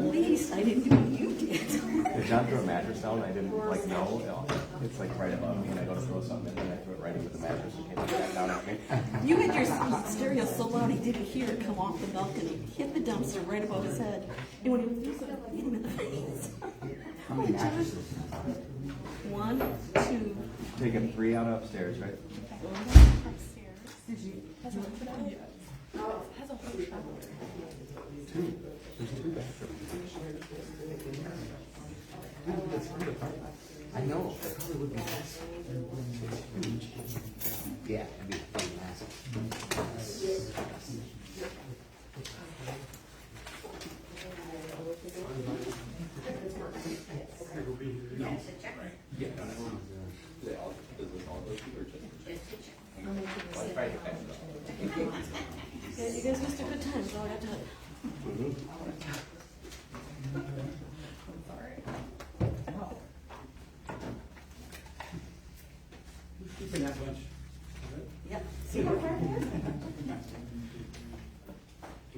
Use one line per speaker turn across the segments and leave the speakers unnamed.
least I didn't do what you did.
Did John throw a mattress down and I didn't like know? It's like right above me and I go to throw something and then I threw it right into the mattress and came back down at me.
You had your stereo so loud he didn't hear it come off the balcony. Hit the dumpster right above his head. And when he was using it, hit him in the face.
How many mattresses?
1, 2.
Taking 3 out upstairs, right?
Upstairs. Has a whole shower.
2. There's 2 bathrooms.
I know, that probably would be nice. Yeah, it'd be pretty massive.
Yeah, you guys missed a good time, so I got to tell you.
Keeping that much.
Yep. See what happened?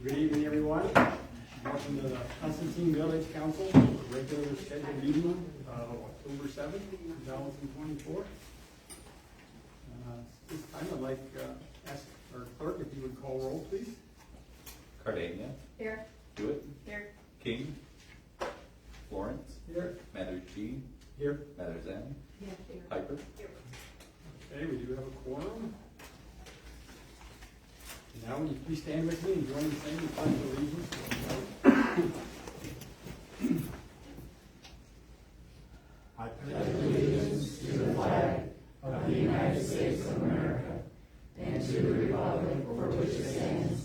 Good evening, everyone. Welcome to the Constantine Village Council, regular scheduled meeting of October 7th, 2024. This time I'd like to ask our clerk if you would call roll, please.
Cardenio.
Here.
Hewitt.
Here.
King. Florence.
Here.
Mathers G.
Here.
Mathers N.
Yeah, here.
Piper.
Okay, we do have a quorum. Now, will you please stand with me and join the same pledge of allegiance?
I pledge allegiance to the flag of the United States of America and to the republic for which it stands,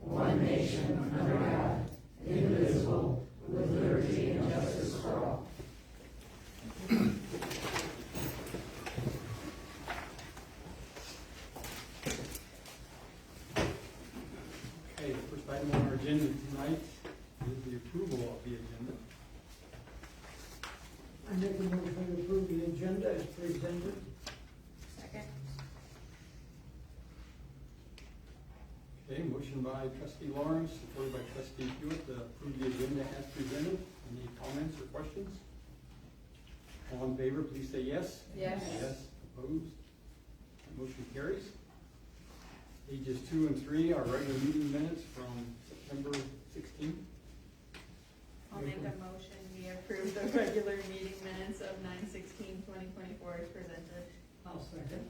one nation under God, indivisible, with liberty and justice for all.
Okay, the first item on our agenda tonight is the approval of the agenda.
I make a motion to approve the agenda as presented.
Second.
Okay, motion by trustee Lawrence, supported by trustee Hewitt to approve the agenda as presented. Any comments or questions? All in favor, please say yes.
Yes.
Yes, opposed? Motion carries. Pages 2 and 3 are regular meeting minutes from September 16th.
I'll make a motion, we approve the regular meeting minutes of 9/16/2024 as presented.
I'll second.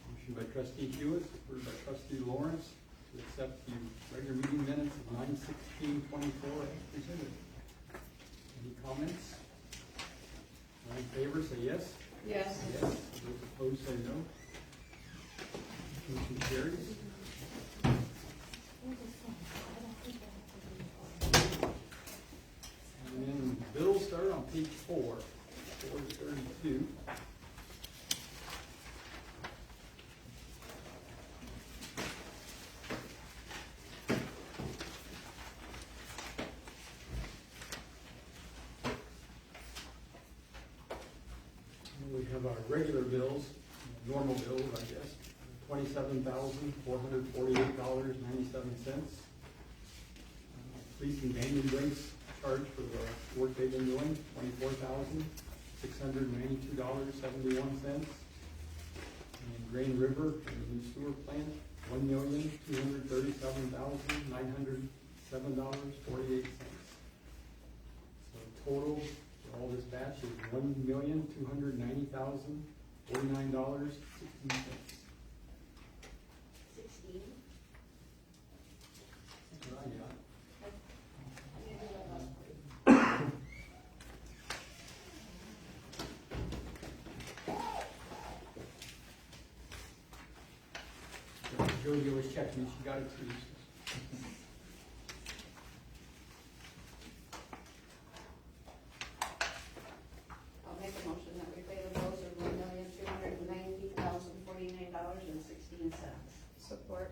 Motion by trustee Hewitt, supported by trustee Lawrence, to accept the regular meeting minutes of 9/16/24 as presented. Any comments? All in favor, say yes.
Yes.
Yes. Those opposed, say no. Motion carries. And then bills start on page 4 to 32. We have our regular bills, normal bills, I guess, $27,448.97. Police and banding rates charged for the work they've been doing, $24,692.71. And Grain River and the new sewer plant, $1,237,907.48. So total for all this batch is $1,290,049.16.
16.
That's what I got. Jody always checks me, she got it too.
I'll make a motion that we pay the bills of $1,290,049.16.
Support.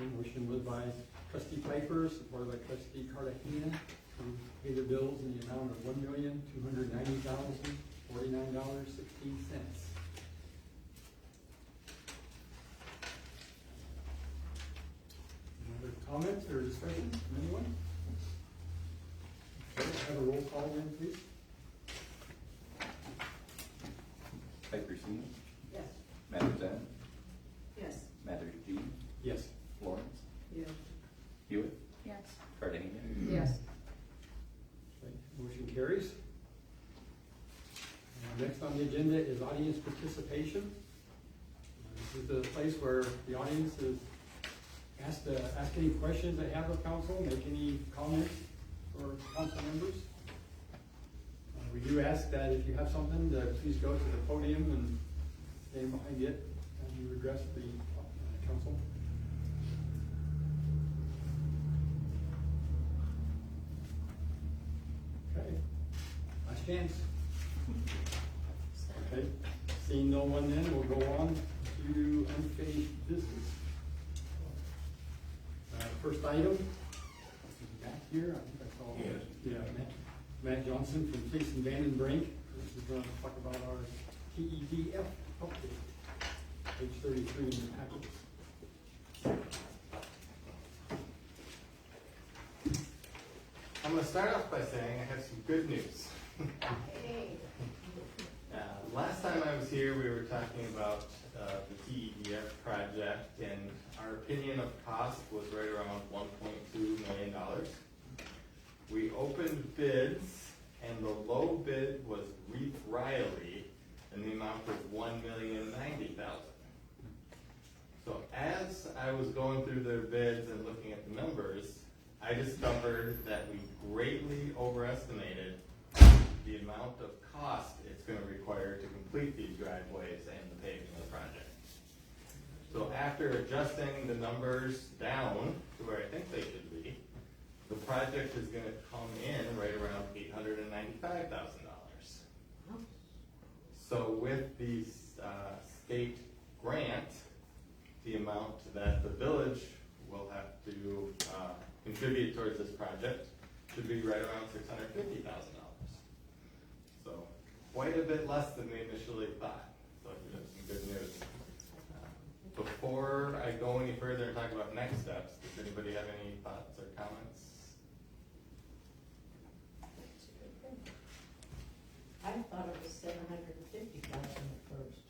Okay, motion was by trustee Piper, supported by trustee Cartagena, to pay the bills in the amount of $1,290,049.16. Other or discussion from anyone? Okay, have a roll call then, please.
Piper C.
Yes.
Matters N.
Yes.
Matters G.
Yes.
Florence.
Yes.
Hewitt.
Yes.
Cardenio.
Yes.
Okay, motion carries. Next on the agenda is audience participation. This is the place where the audience is asked to ask any questions they have of council, make any comments for council members. We do ask that if you have something, please go to the podium and stand behind it as you address the council. Okay, last chance. Okay, seeing no one then, we'll go on to unfinished business. First item, back here, I think I saw.
Yes.
Yeah, Matt Johnson from Police and Vandenbrink. This is going to talk about our TEDF update, page 33 in the package.
I'm going to start off by saying I have some good news.
Hey.
Last time I was here, we were talking about the TEDF project, and our opinion of cost was right around $1.2 million. We opened bids, and the low bid was Reef Riley, and the amount was $1,090,000. So as I was going through their bids and looking at the numbers, I discovered that we greatly overestimated the amount of cost it's going to require to complete these driveways and the paving of the project. So after adjusting the numbers down to where I think they should be, the project is going to come in right around $895,000. So with the state grant, the amount that the village will have to contribute towards this project should be right around $650,000. So quite a bit less than we initially thought. So that's some good news. Before I go any further and talk about next steps, does anybody have any thoughts or comments?
I thought it was $750,000 at first.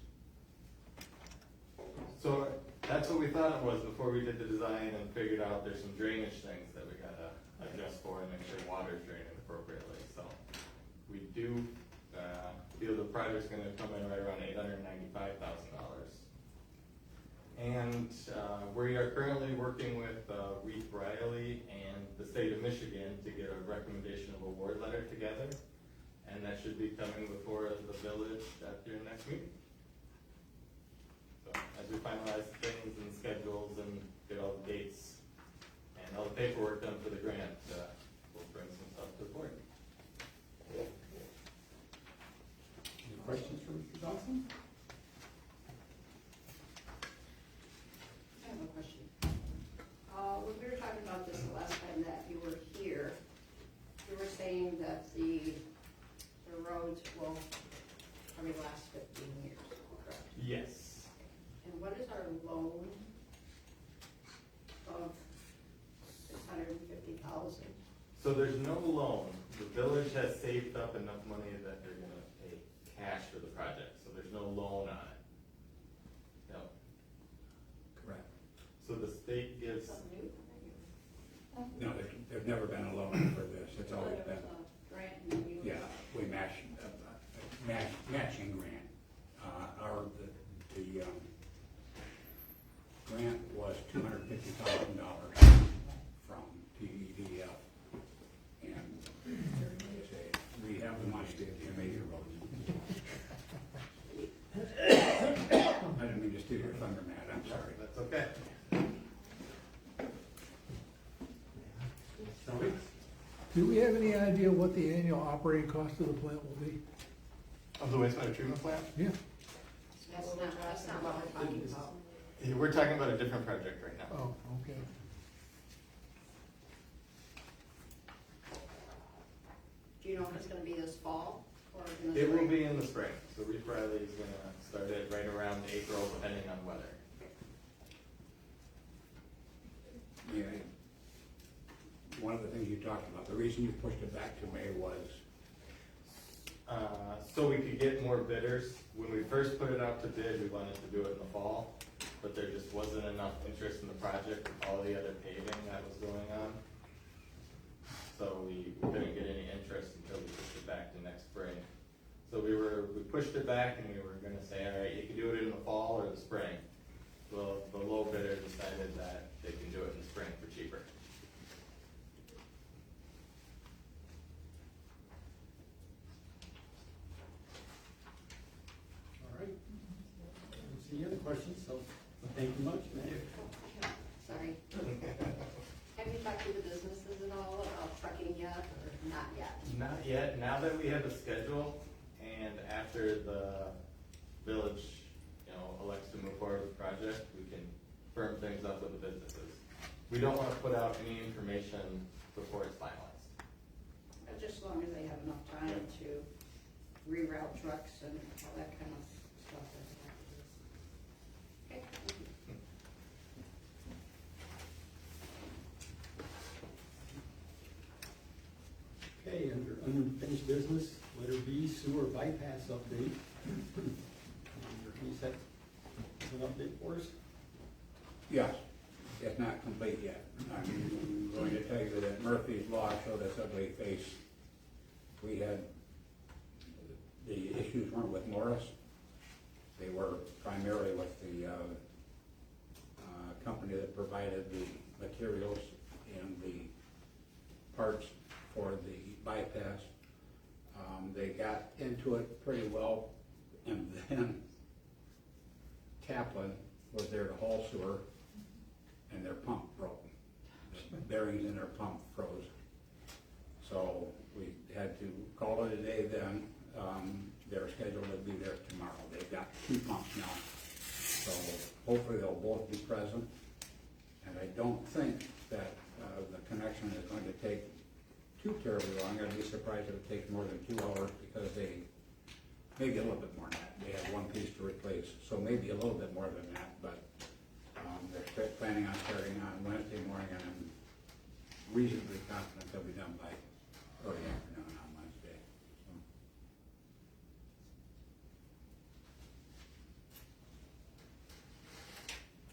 So that's what we thought it was before we did the design and figured out there's some drainage things that we gotta adjust for and make sure water's draining appropriately. So we do feel the project's gonna come in right around $895,000. And we are currently working with Reef Riley and the state of Michigan to get a recommendation of award letter together. And that should be coming before the village at your next meeting. So as we finalize things and schedules and get all the dates and all the paperwork done for the grant, we'll bring some stuff to the board.
Any questions for Mr. Johnson?
I have a question. When we were talking about this the last time that you were here, you were saying that the roads will probably last 15 years, correct?
Yes.
And what is our loan of $650,000?
So there's no loan. The village has saved up enough money that they're gonna pay cash for the project, so there's no loan on it. No.
Correct.
So the state gives,
Something new?
No, there's never been a loan for this, it's
So
always
there
been,
was a grant and you.
yeah, we matching grant. The grant was $250,000 from TEDF. And they say, we have the money to make the roads. I didn't mean to steal your thunder, Matt, I'm sorry.
that's okay.
Tony?
Do we have any idea what the annual operating cost of the plant will be?
Of the wastewater treatment plant?
Yeah.
That's not what we're talking about.
We're talking about a different project right now.
Oh, okay.
Do you know if it's gonna be this fall or in the
It will
spring?
be in the spring, so Reef Riley is gonna start it right around April, depending on weather.
Yeah, one of the things you talked about, the reason you pushed it back to May was,
So we could get more bidders. When we first put it out to bid, we wanted to do it in the fall, but there just wasn't enough interest in the project with all the other paving that was going on. So we couldn't get any interest until we pushed it back to next spring. So we pushed it back and we were gonna say, all right, you can do it in the fall or the spring. Well, the low bidder decided that they can do it in the spring for cheaper.
All right. I don't see any other questions, so thank you much, Mayor.
Sorry. Have you talked to the businesses at all about trucking yet, or not yet?
Not yet. Now that we have a schedule and after the village, elects to move forward with the project, we can firm things up with the businesses. We don't want to put out any information before it's finalized.
Just as long as they have enough time to reroute trucks and all that kind of stuff that they have to do. Okay, thank you.
Okay, under unfinished business, letter B, sewer bypass update. Can you set an update for us?
yes, it's not complete yet. I'm going to tell you that Murphy's Law showed us ugly face. We had, the issues weren't with Morris. They were primarily with the company that provided the materials and the parts for the bypass. They got into it pretty well, and then Kaplan was there to haul sewer, and their pump broke. The bearings in their pump froze. So we had to call it a day then. They're scheduled to be there tomorrow. They've got 2 pumps now. So hopefully they'll both be present. And I don't think that the connection is going to take too terribly long. I'd be surprised if it takes more than 2 hours, because they, maybe a little bit more than that. They have 1 piece to replace, so maybe a little bit more than that, but they're planning on starting on Wednesday morning, and I'm reasonably confident they'll be done by early afternoon on Wednesday.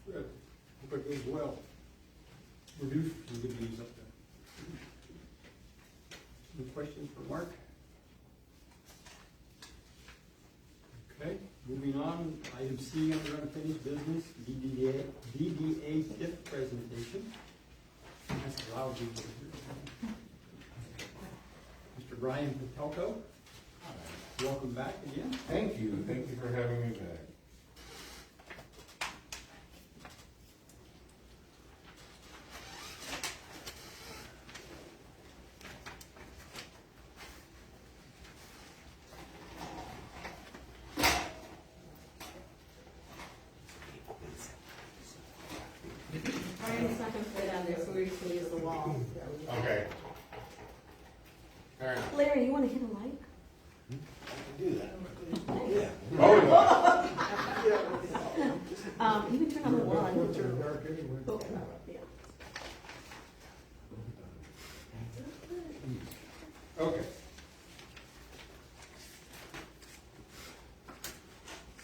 So.
Good. Hope it goes well. Reduce some good news up there. Any questions for Mark? Okay, moving on, item C under unfinished business, DDA TIF presentation. That's loud. Mr. Brian Patelko, welcome back again.
Thank you for having me back.
Brian's not gonna fit on there, so we're just gonna use the wall.
Okay. Fair enough.
Larry, you wanna hit a light?
Do that.
Oh,
You can turn on the one.
It's dark anyway.
Oh, yeah.
okay.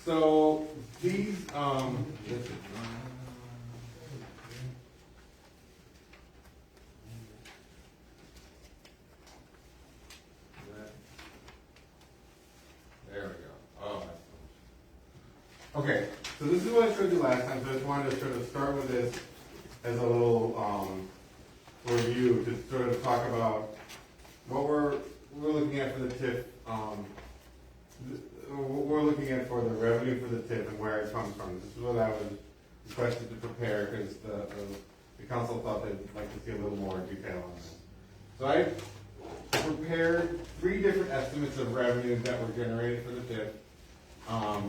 So these, there we go. Oh, okay, so this is what I showed you last time, so I just wanted to sort of start with this as a little review to sort of talk about what we're looking at for the TIF. What we're looking at for the revenue for the TIF and where it comes from. This is what I was requested to prepare because the council thought they'd like to see a little more detail on this. So I prepared 3 different estimates of revenues that were generated for the TIF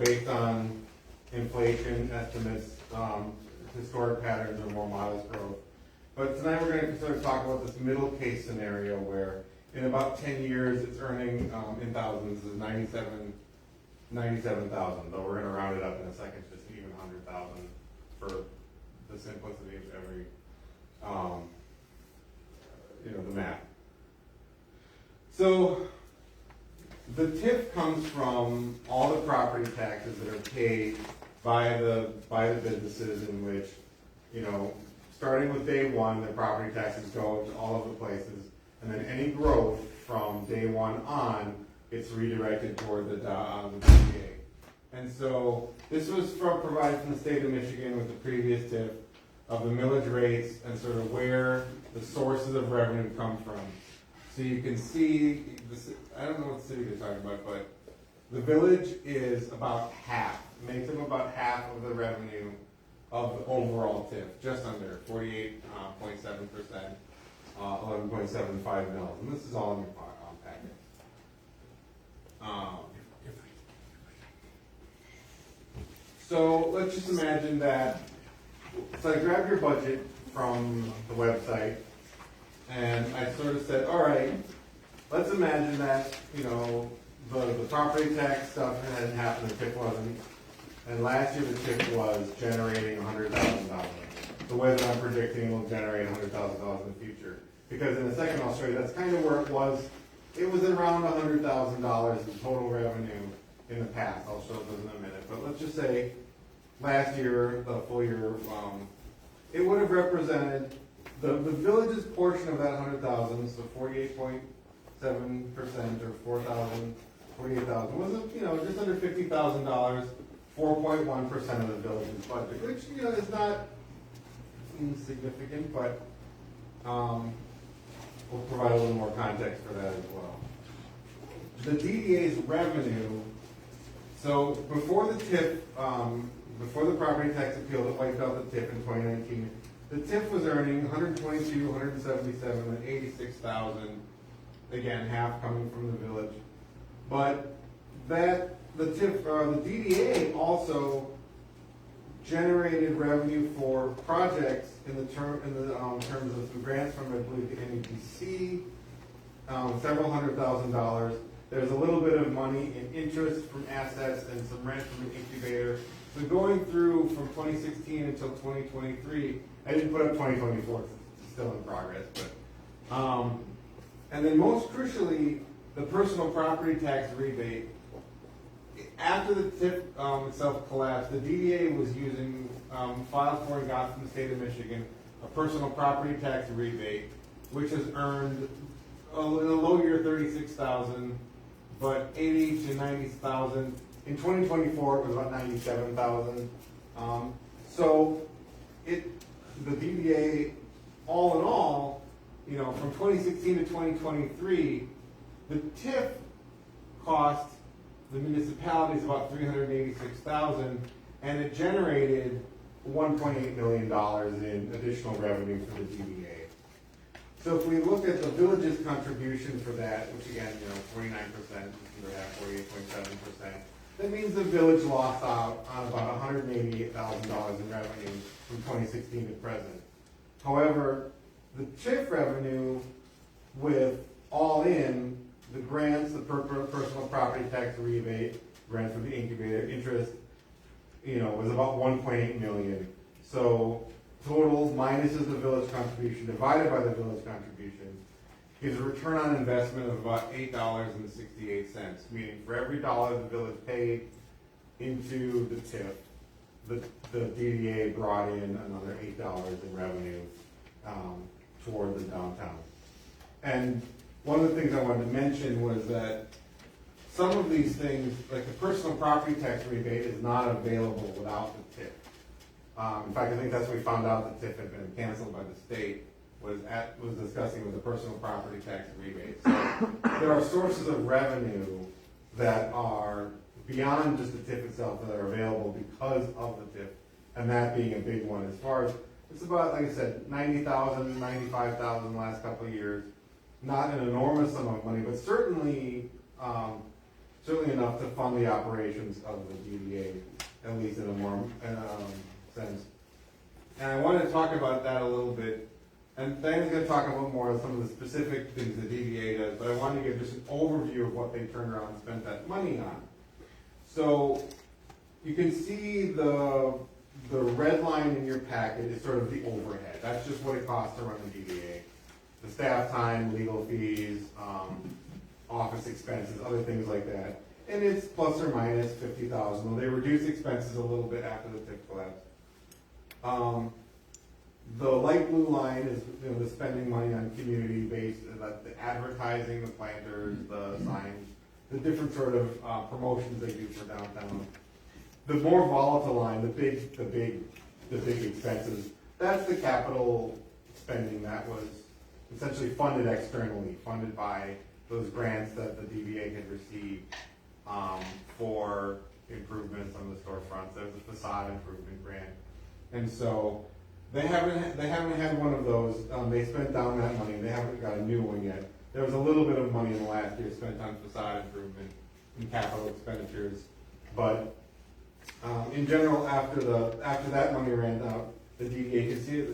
based on inflation estimates, historic patterns, or more modest growth. But tonight we're going to sort of talk about this middle case scenario where in about 10 years it's earning in thousands is 97,000, though we're going to round it up in a second just to even 100,000 for the simplicity of every So, the TIF comes from all the property taxes that are paid by the businesses in which, you know, starting with day one, the property taxes go to all of the places, and then any growth from day one on gets redirected toward the DDA. And so this was provided from the state of Michigan with the previous TIF of the millage rates and sort of where the sources of revenue come from. So you can see, I don't know what city they're talking about, but the village is about half, makes up about half of the revenue of the overall TIF, just under 48.7%, 11.75 mils, and this is all in your packet. So let's just imagine that, so I grabbed your budget from the website, and I sort of said, all right, let's imagine that, you know, the property tax stuff hadn't happened, the TIF wasn't, and last year the TIF was generating $100,000. The way that I'm predicting it will generate $100,000 in the future. Because in a second I'll show you, that's kind of where it was. It was around $100,000 in total revenue in the past. I'll show those in a minute. But let's just say last year, the full year, it would have represented the village's portion of that 100,000, so 48.7% or 48,000 was, you know, just under $50,000, 4.1% of the village's budget, which, you know, is not insignificant, but we'll provide a little more context for that as well. The DDA's revenue, so before the TIF, before the property tax appeal that wiped out the TIF in 2019, the TIF was earning 122, 177, and 86,000. Again, half coming from the village. But that the TIF, the DDA also generated revenue for projects in the terms of some grants from, I believe, the NEPC, several $100,000. There's a little bit of money in interest from assets and some rent from an incubator. So going through from 2016 until 2023, I didn't put up 2024, it's still in progress, but and then most crucially, the personal property tax rebate. After the TIF itself collapsed, the DDA was using, filed for and got from the state of Michigan, a personal property tax rebate, which has earned in a low year 36,000, but 80 to 90,000. In 2024, it was about 97,000. So the DDA, all in all, you know, from 2016 to 2023, the TIF cost the municipalities about $386,000, and it generated $1.8 million in additional revenue for the DDA. So if we look at the village's contribution for that, which again, you know, 49%, we have 48.7%, that means the village lost out on about $188,000 in revenue from 2016 to present. However, the TIF revenue with all in, the grants, the personal property tax rebate, grant from the incubator, interest, you know, was about 1.8 million. So total minuses the village contribution divided by the village contribution gives a return on investment of about $8.68, meaning for every dollar the village paid into the TIF, the DDA brought in another $8 in revenue toward the downtown. And one of the things I wanted to mention was that some of these things, like the personal property tax rebate, is not available without the TIF. In fact, I think that's when we found out the TIF had been canceled by the state, was discussing with the personal property tax rebate. So there are sources of revenue that are beyond just the TIF itself that are available because of the TIF, and that being a big one. As far as, it's about, like I said, 90,000, 95,000 the last couple of years. Not an enormous sum of money, but certainly enough to fund the operations of the DDA, at least in a more sense. And I want to talk about that a little bit. And Diane's going to talk about more of some of the specific things the DDA does, but I wanted to give just an overview of what they turned around and spent that money on. So you can see the red line in your packet is sort of the overhead. That's just what it costs to run the DDA. The staff time, legal fees, office expenses, other things like that. And it's plus or minus 50,000. They reduced expenses a little bit after the TIF collapse. The light blue line is, the spending money on community-based, the advertising, the planters, the signs, the different sort of promotions they do for downtown. The more volatile line, the big expenses, that's the capital spending that was essentially funded externally, funded by those grants that the DVA had received for improvements on the storefronts. There was a facade improvement grant, and so they haven't had one of those. They spent down that money. They haven't got a new one yet. There was a little bit of money in the last year spent on facade improvement and capital expenditures, but in general, after that money ran out, the DDA could see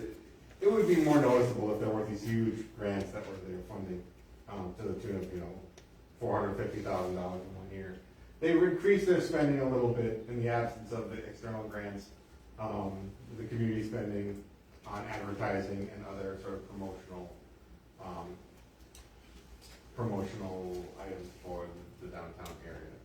it would be more noticeable if there weren't these huge grants that they were funding to the tune of $450,000 in 1 year. They would increase their spending a little bit in the absence of the external grants, the community spending on advertising and other sort of promotional items for the downtown area.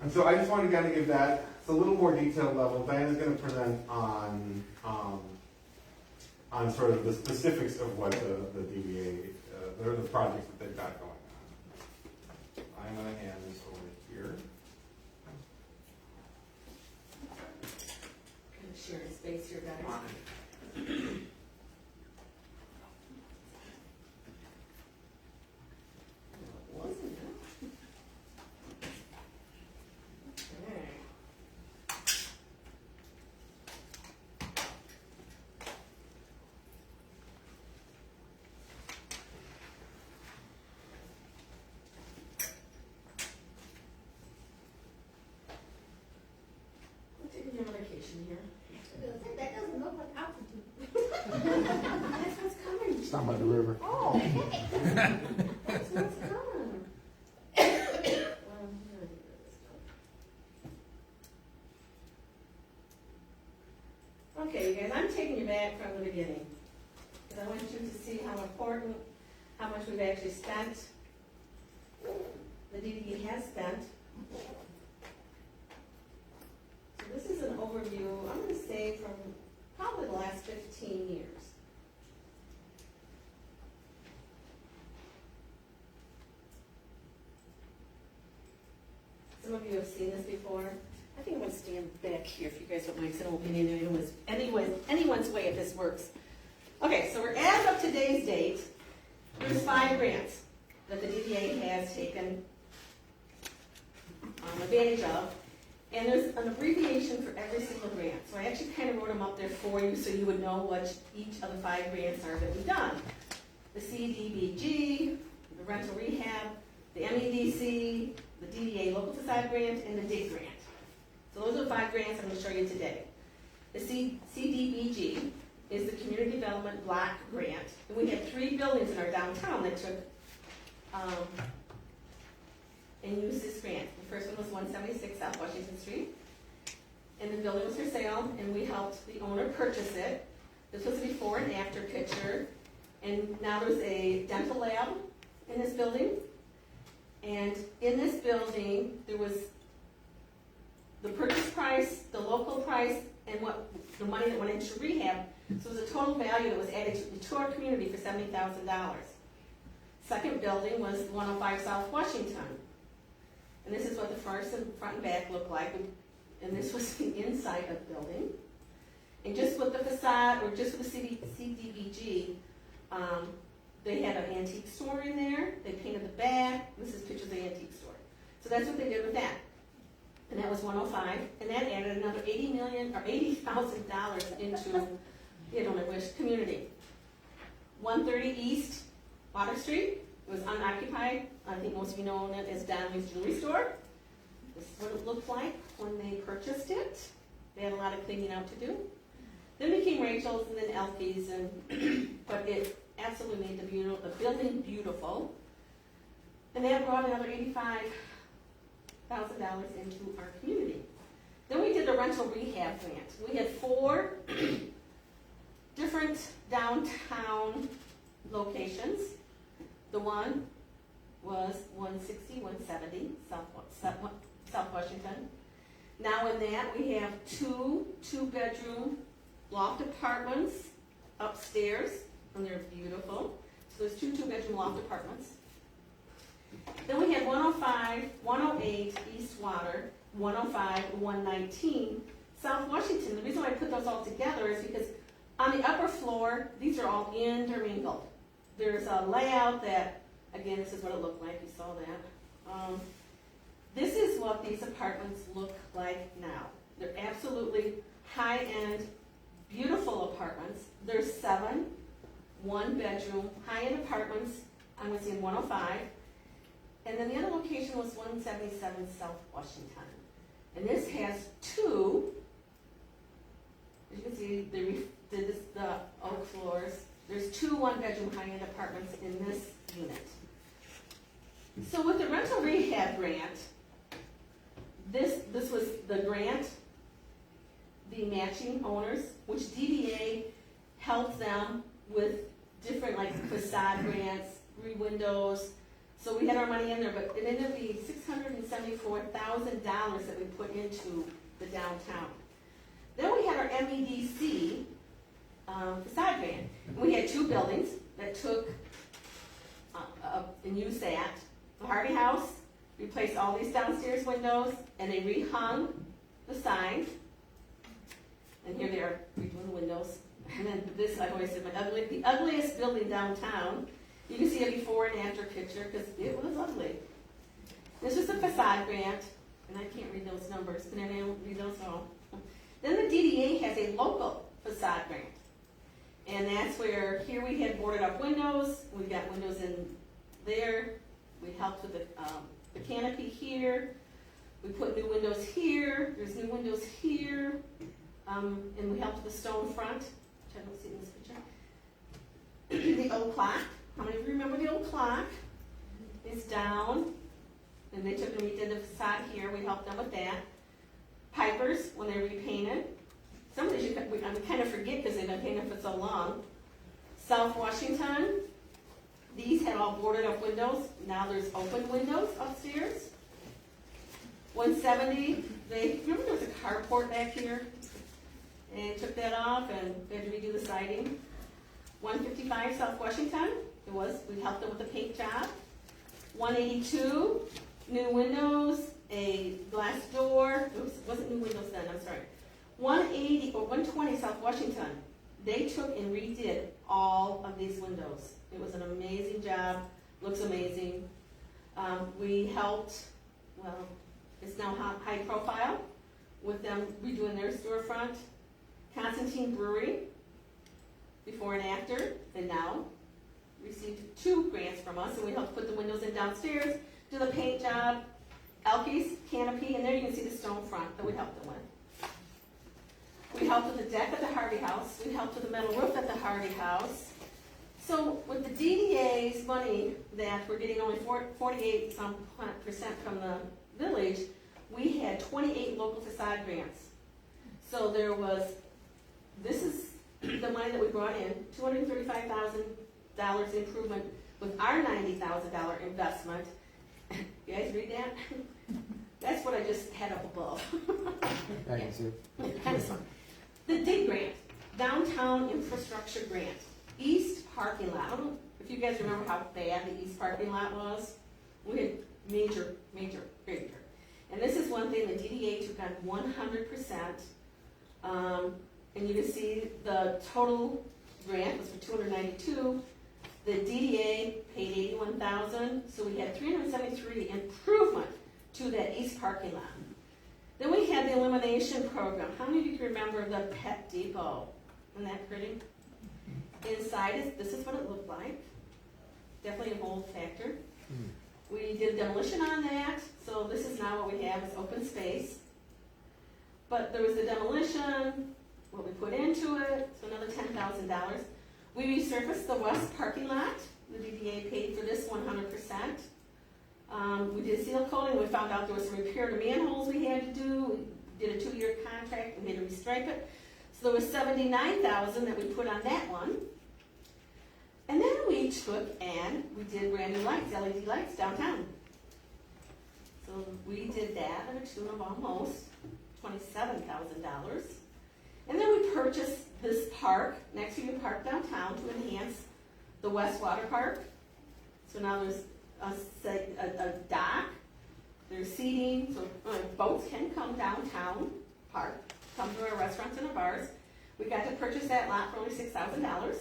And so I just wanted to kind of give that, it's a little more detailed level. Diana's going to present on sort of the specifics of what the DVA, the projects that they've got going on. I'm going to hand this over here.
Kind of sharing space here, guys. Wasn't it? Okay. We're taking a vacation here.
That doesn't look like altitude.
That's what's coming.
It's down by the river.
Oh,
That's what's coming. Okay, you guys, I'm taking you back from the beginning, because I want you to see how important, how much we've actually spent, the DDE has spent. So this is an overview, I'm going to say from probably the last 15 years. Some of you have seen this before. I think I'm going to stand back here if you guys don't mind, because I don't want anyone's way if this works. Okay, so we're as of today's date, there's 5 grants that the DDA has taken advantage of, and there's an abbreviation for every single grant. So I actually kind of wrote them up there for you so you would know what each of the 5 grants are that we've done. The CDBG, the rental rehab, the MEDC, the DDA local facade grant, and the DIG grant. So those are the 5 grants I'm going to show you today. The CDBG is the Community Development Block Grant. And we had 3 buildings in our downtown that took and used this grant. The first one was 176 South Washington Street. And the building was for sale, and we helped the owner purchase it. This was a before and after picture. And now there's a dental lab in this building. And in this building, there was the purchase price, the local price, and what the money that went into rehab. So it was a total value that was added to our community for $70,000. Second building was 105 South Washington. And this is what the front and back looked like. And this was the inside of the building. And just with the facade, or just with the CDBG, they had an antique store in there. They painted the back. This is pictures of the antique store. So that's what they did with that. And that was 105. And that added another $80,000 into the Illinois Wish community. 130 East Water Street. It was unoccupied. I think most of you know it as Donnelly's Jewelry Store. This is what it looked like when they purchased it. They had a lot of cleaning out to do. Then became Rachel's and then Elfie's, but it absolutely made the building beautiful. And that brought another $85,000 into our community. Then we did a rental rehab grant. We had 4 different downtown locations. The one was 160, 170 South Washington. Now in that, we have two-bedroom loft apartments upstairs, and they're beautiful. So there's two-bedroom loft apartments. Then we had 105, 108 East Water, 105, 119 South Washington. The reason why I put those all together is because on the upper floor, these are all intermingled. There's a layout that, again, this is what it looked like, you saw that. This is what these apartments look like now. They're absolutely high-end, beautiful apartments. There's 7 one-bedroom, high-end apartments, I'm gonna say in 105. And then the other location was 177 South Washington. And this has 2, as you can see, they did the oak floors. There's 2 one-bedroom high-end apartments in this unit. So with the rental rehab grant, this was the grant, the matching owners, which DDA helped them with different like facade grants, re-windows. So we had our money in there, but it ended up being $674,000 that we put into the downtown. Then we had our MEDC facade grant. We had 2 buildings that took and used that. The Harvey House replaced all these downstairs windows, and they rehung the signs. And here they are redoing the windows. And then this, I've always said, the ugliest building downtown. You can see a before and after picture because it was ugly. This was a facade grant, and I can't read those numbers. Can anyone read those all? Then the DDA has a local facade grant. And that's where, here we had boarded up windows. We got windows in there. We helped with the canopy here. We put new windows here. There's new windows here. And we helped with the stone front, which I don't see in this picture. The old clock. How many of you remember the old clock? It's down. And they took and redid the facade here. We helped them with that. Pipers, when they repainted. Some of these we kind of forget because they've been painted for so long. South Washington. These had all boarded up windows. Now there's open windows upstairs. 170, remember there was a carport back here? And took that off and they had to redo the siding. 155 South Washington, we helped them with the paint job. 182, new windows, a glass door. Oops, it wasn't new windows then, I'm sorry. 120 South Washington, they took and redid all of these windows. It was an amazing job, looks amazing. We helped, well, it's now high profile with them redoing their storefront. Constantine Brewery, before and after, and now received 2 grants from us, and we helped put the windows in downstairs, do the paint job, Elke's canopy, and there you can see the stone front that we helped them with. We helped with the deck at the Harvey House. We helped with the metal roof at the Harvey House. So with the DDA's money that we're getting only 48% from the village, we had 28 local facade grants. So there was, this is the money that we brought in, $235,000 improvement with our $90,000 investment. You guys read that? That's what I just had up above.
I can see.
Kind of fun. The DIG grant, Downtown Infrastructure Grant, East Parking Lot. I don't know if you guys remember how bad the East Parking Lot was. We had major. And this is one thing the DDA took on 100%. And you can see the total grant was for $292. The DDA paid $81,000, so we had $373 improvement to that east parking lot. Then we had the elimination program. How many of you can remember the pet depot? Isn't that pretty? Inside, this is what it looked like. Definitely a bold factor. We did demolition on that, so this is now what we have is open space. But there was the demolition, what we put into it, so another $10,000. We resurfaced the west parking lot. The DDA paid for this 100%. We did seal coating. We found out there was some repair to manholes we had to do. We did a 2-year contract. We had to restripe it. So there was $79,000 that we put on that one. And then we took and we did brand new lights, LED lights downtown. So we did that at a tune of almost $27,000. And then we purchased this park, next to your park downtown, to enhance the West Water Park. So now there's a dock, there's seating, so boats can come downtown park, come to our restaurants and our bars. We got to purchase that lot for only $6,000.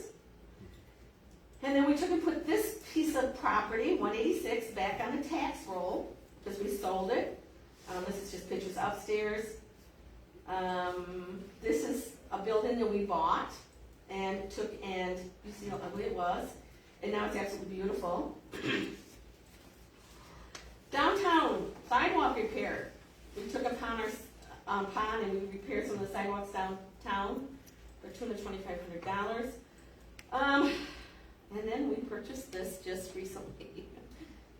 And then we took and put this piece of property, 186, back on the tax roll, because we sold it. This is just pictures upstairs. This is a building that we bought and took, and you see how ugly it was, and now it's absolutely beautiful. Downtown, sidewalk repair. We took upon our pond and we repaired some of the sidewalks downtown for $2,500. And then we purchased this just recently.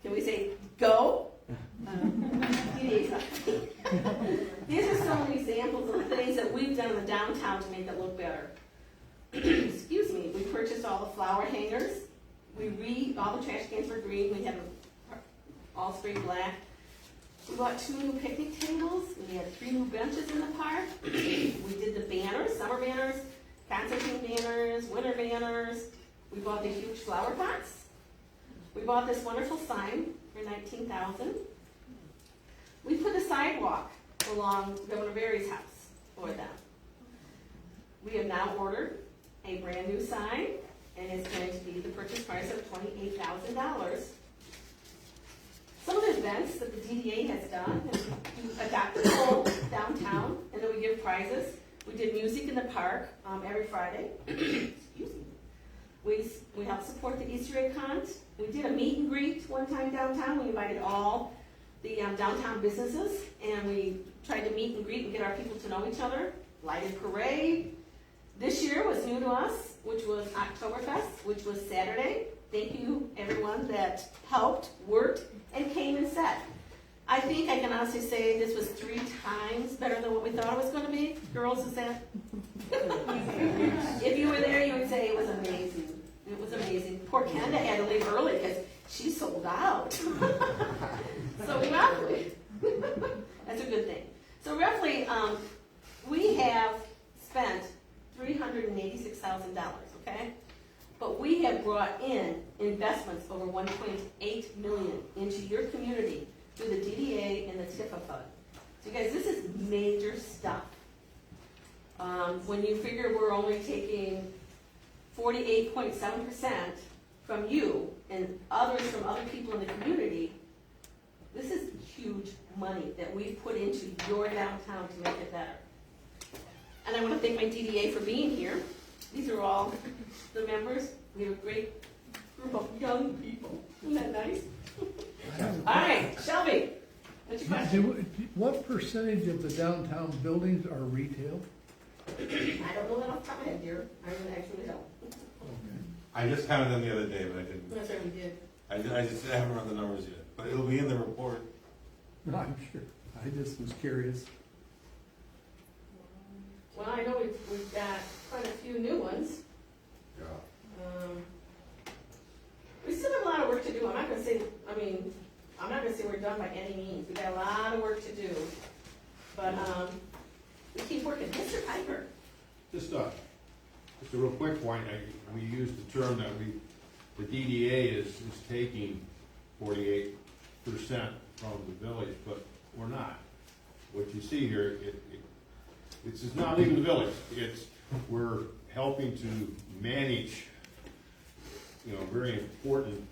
Can we say go? These are some examples of things that we've done in the downtown to make it look better. Excuse me. We purchased all the flower hangers. All the trash cans were green. We had them all straight black. We bought 2 new picnic tables. We had 3 new benches in the park. We did the banners, summer banners, Constantine banners, winter banners. We bought the huge flower pots. We bought this wonderful sign for $19,000. We put a sidewalk along Governor Barry's house for them. We have now ordered a brand new sign, and it's going to be the purchase price of $28,000. Some of the events that the DDA has done, we adopt the whole downtown, and then we give prizes. We did music in the park every Friday. Excuse me. We helped support the Easter egg hunt. We did a meet and greet one time downtown. We invited all the downtown businesses, and we tried to meet and greet and get our people to know each other. Lighted parade. This year was new to us, which was Oktoberfest, which was Saturday. Thank you, everyone that helped, worked, and came and sat. I think I can honestly say this was 3 times better than what we thought it was going to be. Girls, is that? If you were there, you would say it was amazing. It was amazing. Poor Kenda had to leave early because she sold out. So roughly, that's a good thing. So roughly, we have spent $386,000, okay? But we have brought in investments over $1.8 million into your community through the DDA and the TIFA fund. So you guys, this is major stuff. When you figure we're only taking 48.7% from you and others from other people in the community, this is huge money that we've put into your downtown to make it better. And I want to thank my DDA for being here. These are all the members. We have a great group of young people. Isn't that nice? All right, Shelby, what's your question?
What percentage of the downtown buildings are retail?
I don't know that off the top of my head, dear. I actually don't.
I just counted them the other day, but I didn't.
That's right, we did.
I just haven't run the numbers yet, but it'll be in the report.
No, I'm sure. I just was curious.
Well, I know we've got quite a few new ones.
Yeah.
We still have a lot of work to do. I'm not gonna say we're done by any means. We've got a lot of work to do. But we keep working. Mr. Piper.
Just a real quick point, we used the term that the DDA is taking 48% from the village, but we're not. What you see here, it's just not leaving the village. We're helping to manage, a very important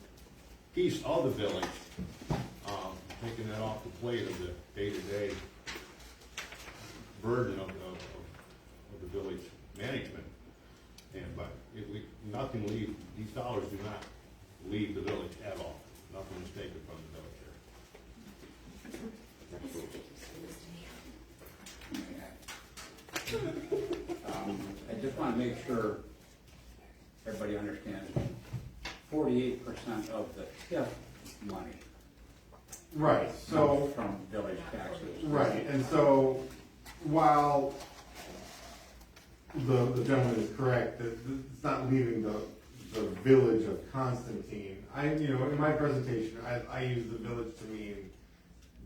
piece of the village, taking that off the plate of the day-to-day burden of the village management. Nothing leave, these dollars do not leave the village at all. Nothing is taken from the village here.
I just want to make sure everybody understands, 48% of the TIF money.
Right, so.
From village taxes.
Right, and so while the gentleman is correct, that it's not leaving the the village of Constantine, in my presentation, I use the village to mean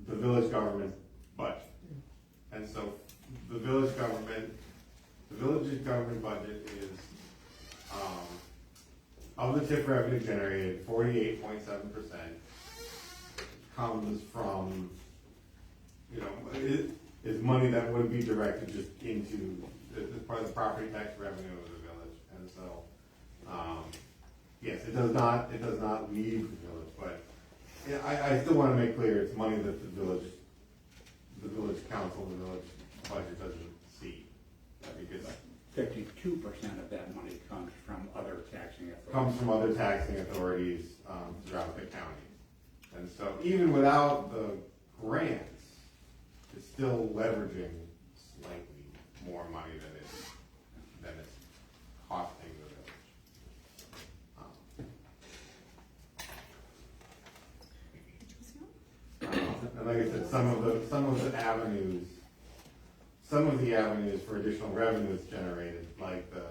the village government budget. And so the village's government budget is, of the TIF revenue generated, 48.7% comes from, is money that would be directed just into, as part of the property tax revenue of the village. And so, yes, it does not leave the village, but yeah, I still want to make clear it's money that the village council, the village budget doesn't see. Because
52% of that money comes from other taxing authorities.
comes from other taxing authorities throughout the county. And so even without the grants, it's still leveraging slightly more money than it's costing the village. And like I said, some of the avenues for additional revenues generated, like the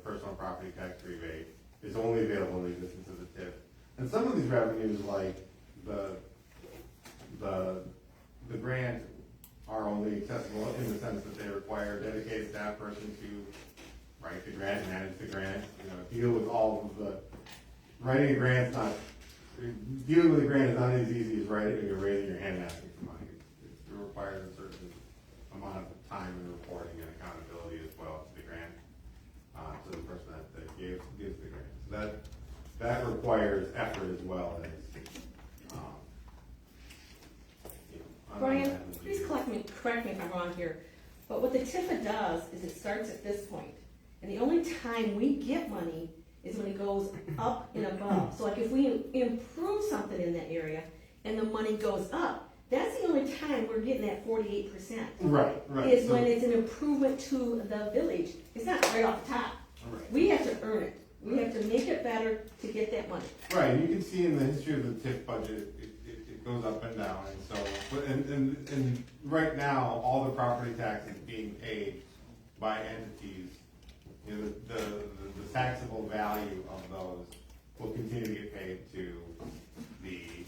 personal property tax rebate, is only available in the existence of the TIF. And some of these revenues, like the grant, are only accessible in the sense that they require a dedicated staff person to write the grant, manage the grant, deal with all of the writing a grant's not. Dealing with a grant is not as easy as raising your hand and asking for money. It requires a certain amount of time and reporting and accountability as well to the grant, to the person that gives the grant. So that requires effort as well as,
Brian, please correct me if I'm wrong here, but what the TIFA does is it starts at this point, and the only time we get money is when it goes up and above. So like if we improve something in that area and the money goes up, that's the only time we're getting that 48%.
Right.
Is when it's an improvement to the village. It's not right off the top.
Right.
We have to earn it. We have to make it better to get that money.
Right, and you can see in the history of the TIF budget, it goes up and down, and so, and right now, all the property taxes being paid by entities, the taxable value of those will continue to get paid to the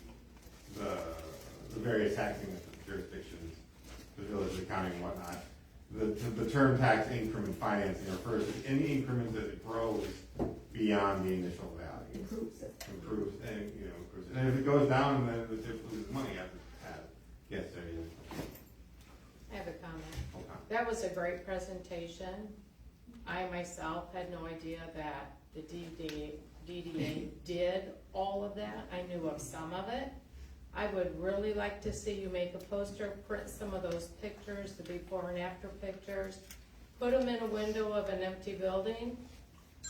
various taxing jurisdictions, the village, the county, and whatnot. The term tax increment financing refers to any increment that it grows beyond the initial value.
Improves it.
Improves, and, improves. And if it goes down, then the TIF loses money after it has. Yes, there you go.
I have a comment.
Okay.
That was a great presentation. I myself had no idea that the DDA did all of that. I knew of some of it. I would really like to see you make a poster, print some of those pictures, the before and after pictures, put them in a window of an empty building,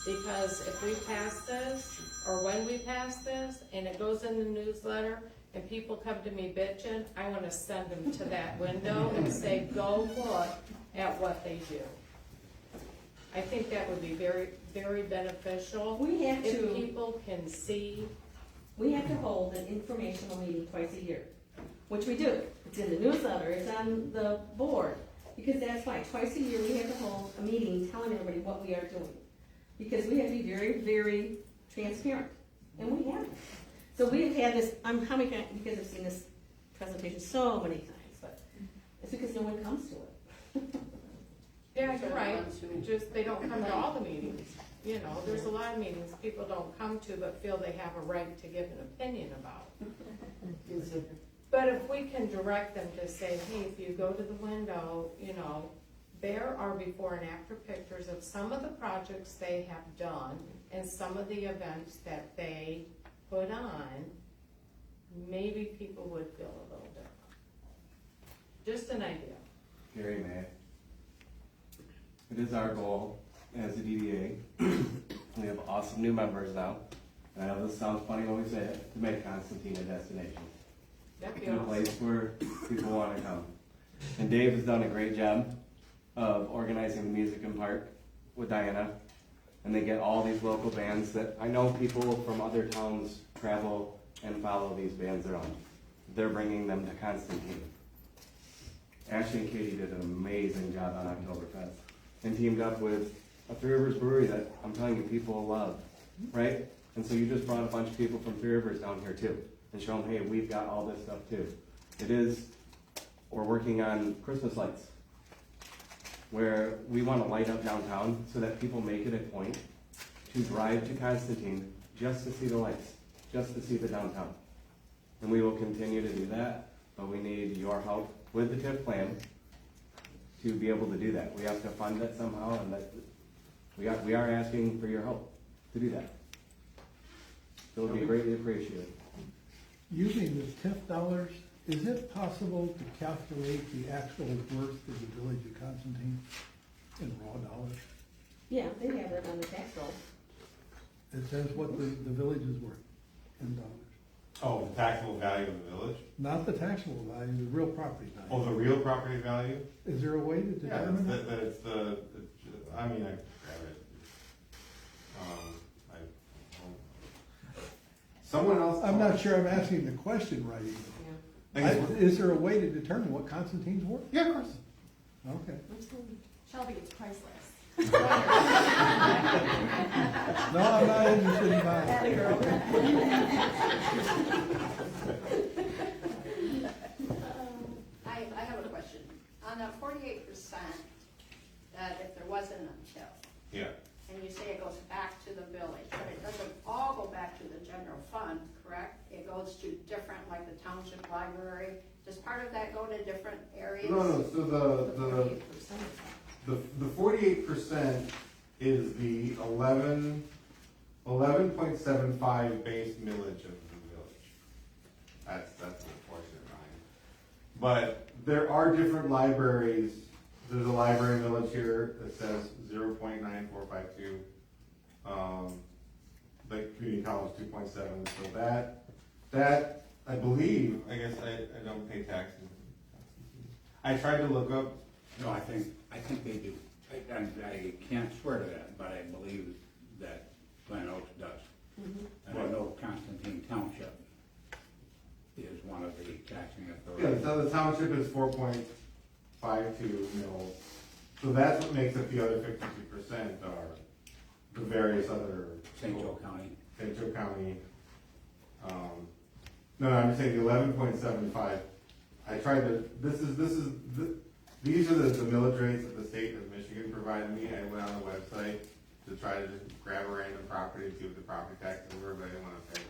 because if we pass this, or when we pass this, and it goes in the newsletter, and people come to me bitching, I want to send them to that window and say, go look at what they do. I think that would be very, very beneficial.
We have
if
to.
people can see.
We have to hold an informational meeting twice a year, which we do. It's in the newsletter, it's on the board, because that's why twice a year we have to hold a meeting telling everybody what we are doing. Because we have to be very, very transparent, and we have. So we've had this, how many times, because I've seen this presentation so many times, but it's because no one comes to it.
Yeah, you're right. Just, they don't come to all the meetings. There's a lot of meetings people don't come to but feel they have a right to give an opinion about. But if we can direct them to say, hey, if you go to the window, there are before and after pictures of some of the projects they have done and some of the events that they put on, maybe people would feel a little different. Just an idea.
Gary, may it is our goal as a DDA, we have awesome new members now. And I know this sounds funny when we say it, to make Constantine a destination.
That'd be
A
awesome.
place where people want to come. And Dave has done a great job of organizing the music in park with Diana. And they get all these local bands that I know people from other towns travel and follow these bands around. They're bringing them to Constantine. Ashley and Katie did an amazing job on Oktoberfest and teamed up with a Three Rivers brewery that I'm telling you people love, right? And so you just brought a bunch of people from Three Rivers down here too, and show them, hey, we've got all this stuff too. We're working on Christmas lights, where we want to light up downtown so that people make it a point to drive to Constantine just to see the lights, just to see the downtown. And we will continue to do that, but we need your help with the TIF plan to be able to do that. We have to fund it somehow, and we are asking for your help to do that. It would be greatly appreciated.
Using the TIF dollars, is it possible to calculate the actual worth of the village of Constantine in raw dollars?
Yeah, they have it on the tax roll.
It says what the village is worth in dollars.
Oh, the taxable value of the village?
Not the taxable value, the real property value.
Oh, the real property value?
Is there a way to
Yeah,
determine that?
I mean, I grab it. Someone else.
I'm not sure I'm asking the question right either. Is there a way to determine what Constantine's worth?
Yeah, of course.
Okay.
Shelby, it's priceless.
No, I'm not interested in buying.
I have a question. On that 48%, that if there wasn't a TIF,
Yeah.
and you say it goes back to the village, but it doesn't all go back to the general fund, correct? It goes to different, like the township library. Does part of that go to different areas?
No, so the 48% is the 11.75 base millage of the village. That's the portion of mine. But there are different libraries. There's a library millage here that says 0.9452. The community college 2.7. So that I believe, I guess I don't pay taxes. I tried to look up.
No, I think they do. I can't swear to that, but I believe that Glen Oaks does. And I know Constantine Township is one of the taxing authorities.
Yeah, so the township is 4.52 mils. So that's what makes up the other 52% are the various other.
St. Joe County.
St. Joe County. No, I'm just saying the 11.75. I tried to, these are the millage rates that the state of Michigan provided me. I went on the website to try to just grab a random property and see what the property taxes were, but I didn't want to pay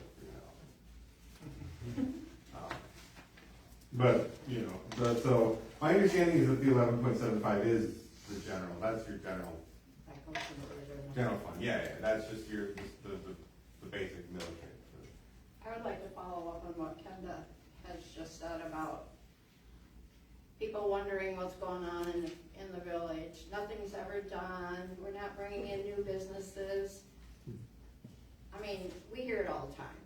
it. But, so my understanding is that the 11.75 is the general, that's your general fund. Yeah, that's just the basic millage rate.
I would like to follow up on what Kenda has just said about people wondering what's going on in the village. Nothing's ever done. We're not bringing in new businesses. I mean, we hear it all the time.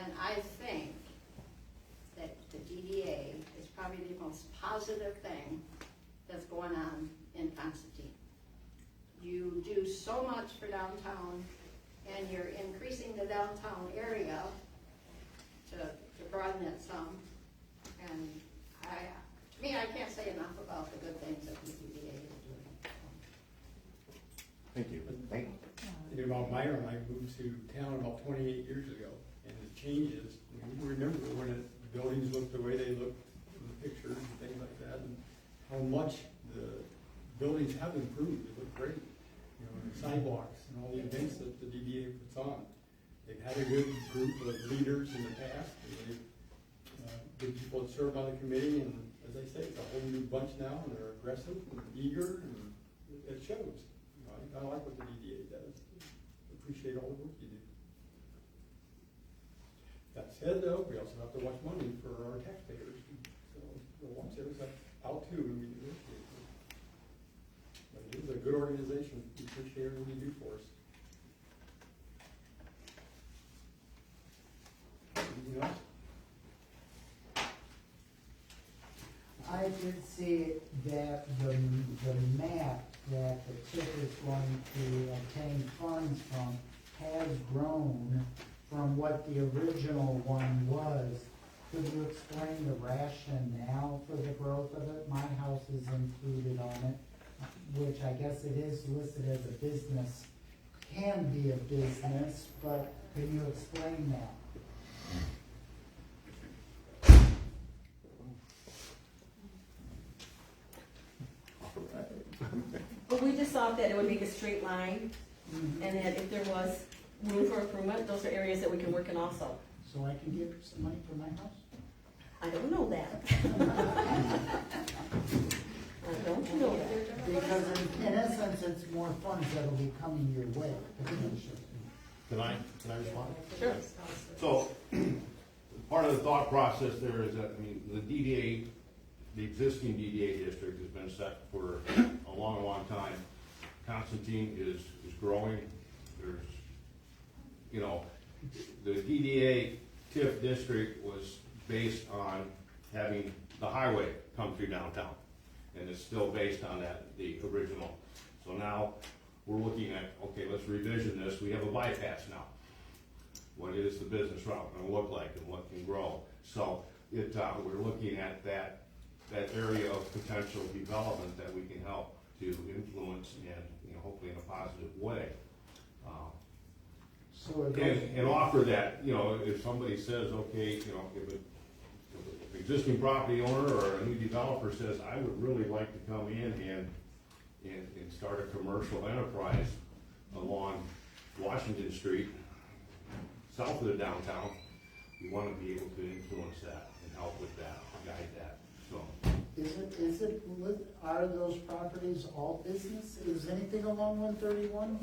And I think that the DDA is probably the most positive thing that's going on in Constantine. You do so much for downtown, and you're increasing the downtown area to broaden it some. And to me, I can't say enough about the good things that the DDA is doing.
Thank you.
Thinking about Myron, I moved to town about 28 years ago, and the changes, you remember when the buildings looked the way they looked in the pictures and things like that, and how much the buildings have improved. They look great. The sidewalks and all the events that the DDA puts on. They've had a good group of leaders in the past, and they've good people that serve on the committee, and as I say, it's a whole new bunch now, and they're aggressive and eager, and it shows. I like what the DDA does. Appreciate all the work you do. That said, though, we also have to watch money for our taxpayers. So we'll watch those out too when we negotiate. But it is a good organization. We appreciate everything you do for us. Anything else?
I did see that the map that the TIF is going to obtain funds from has grown from what the original one was. Could you explain the rationale for the growth of it? My house is included on it. which I guess it is listed as a business, can be a business, but can you explain that?
But we just thought that it would make a straight line, and that if there was room for improvement, those are areas that we can work in also.
So I can give some money for my house?
I don't know that. I don't know that.
Because in essence, it's more funds that'll be coming your way.
Can I respond?
Sure.
So, part of the thought process there is that, I mean, the DDA, the existing DDA district has been set for a long, long time. Constantine is growing. There's, you know, the DDA TIF district was based on having the highway come through downtown. And it's still based on that, the original. So now, we're looking at, okay, let's revision this. We have a bypass now. What is the business route gonna look like and what can grow? So we're looking at that area of potential development that we can help to influence and, you know, hopefully in a positive way.
So it goes,
And offer that, you know, if somebody says, okay, you know, if an existing property owner or a new developer says, I would really like to come in and start a commercial enterprise along Washington Street, south of the downtown, we want to be able to influence that and help with that, guide that, so.
are those properties all business? Is anything along 131?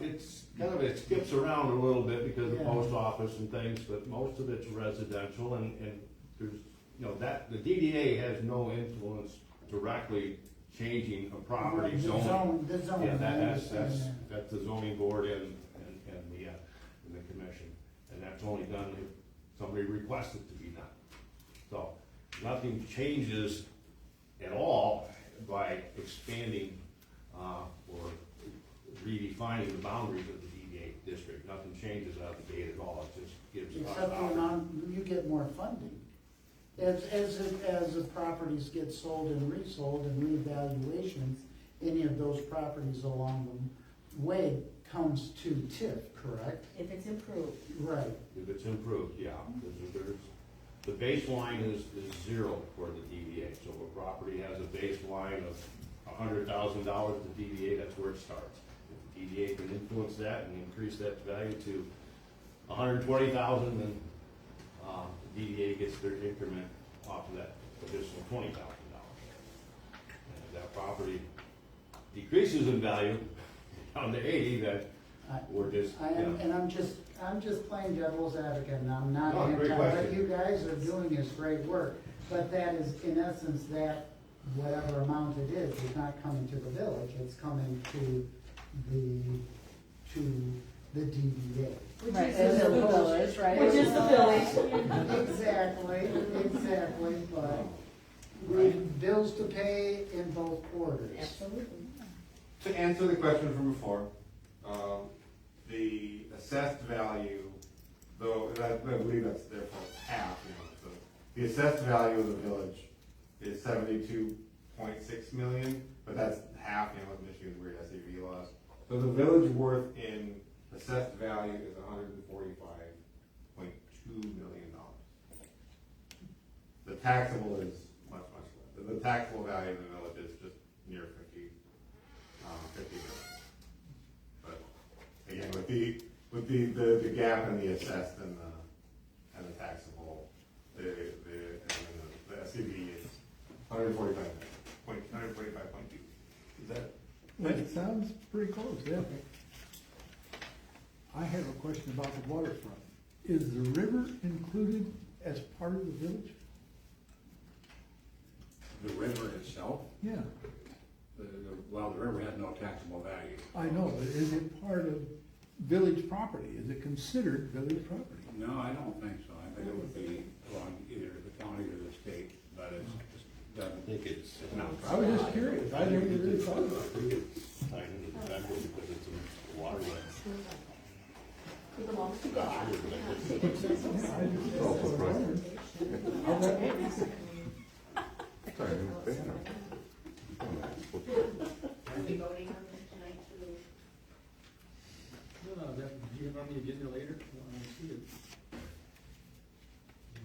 It's kind of, it skips around a little bit because of the
Yeah.
post office and things, but most of it's residential and there's, you know, that, the DDA has no influence directly changing a property
The
zoning.
zone,
Yeah,
I
that's
understand
the zoning board and the commission, and that's only done if somebody requests it to be done. So, nothing changes at all by expanding, or redefining the boundaries of the DDA district. Nothing changes out the gate at all, it just gives us.
Except the amount, you get more funding. As the properties get sold and resold and revaluations, any of those properties along the way comes to TIF, correct?
If it's improved.
Right.
If it's improved, yeah, there's, the baseline is zero for the DDA, so if a property has a baseline of $100,000, the DDA, that's where it starts. If the DDA can influence that and increase that value to $120,000, then the DDA gets their increment off of that additional $20,000. And if that property decreases in value down to 80, then we're just,
I am, and I'm just playing devil's advocate, and I'm not
No, great
anti, what
question.
you guys are doing is great work. But that is, in essence, that whatever amount it is not coming to the village, it's coming to the DDA.
Which
Right,
is
As
the
opposed-
village, right? Which is the village.
Exactly, but we have bills to pay in both quarters.
Absolutely.
To answer the question from before, the assessed value, though, I believe that's therefore half, you know, so the assessed value of the village is 72.6 million, but that's half, you know, with Michigan's weird SAV laws. So the village worth in assessed value is $145.2 million. The taxable is much, much less. The taxable value of the village is just near 50 million. But again, with the gap in the assessed and the taxable, the SCV is 145.2. Is that?
It sounds pretty close, yeah. I have a question about the waterfront. Is the river included as part of the village?
The river itself,
Yeah,
well, the river has no taxable value.
I know, but is it part of village property? Is it considered village property?
No, I don't think so. I think it would be along either the county or the state, but it just doesn't.
I think it's not.
I was just curious, I never really thought about it.
I think it's tied into the federal because it's a waterway.
It belongs to God.
I think
on the agenda later, if you want to see it.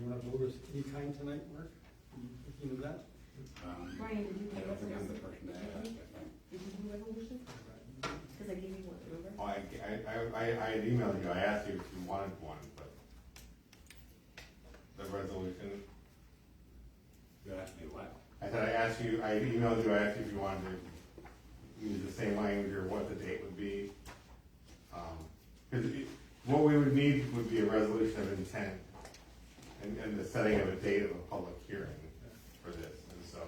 You want to vote us any kind tonight, Mark? Are you thinking of that?
Brian, did you
I
do
don't think I'm the
resolution?
person to ask, I think.
Did you do resolution? Cause I gave you one, remember?
Oh, I had emailed you, I asked you if you wanted one, but the resolution,
You asked me what?
I said I emailed you, I asked you if you wanted to use the same language or what the date would be. Cause what we would need would be a resolution of intent and the setting of a date of a public hearing for this, and so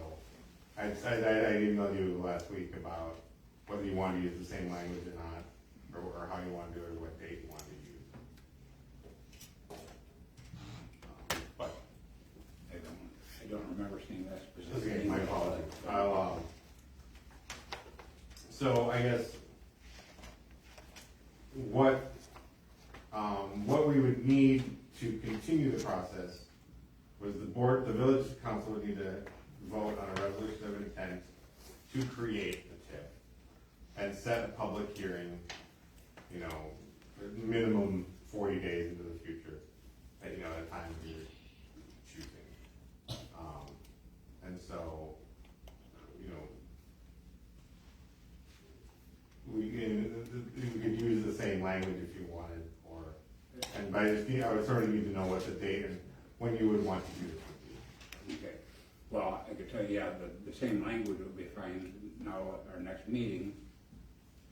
I emailed you last week about whether you want to use the same language or not, or how you want to do it, or what date you want to use. But,
I don't remember seeing that specific.
okay, my apologies. So I guess what we would need to continue the process was the village council would need to vote on a resolution of intent to create a TIF and set a public hearing, minimum 40 days into the future, at a time of your choosing. And so, we could use the same language if you wanted, but I would sort of need to know what the date and when you would want to do it.
Okay, well, I could tell you, yeah, the same language would be fine. Now, our next meeting,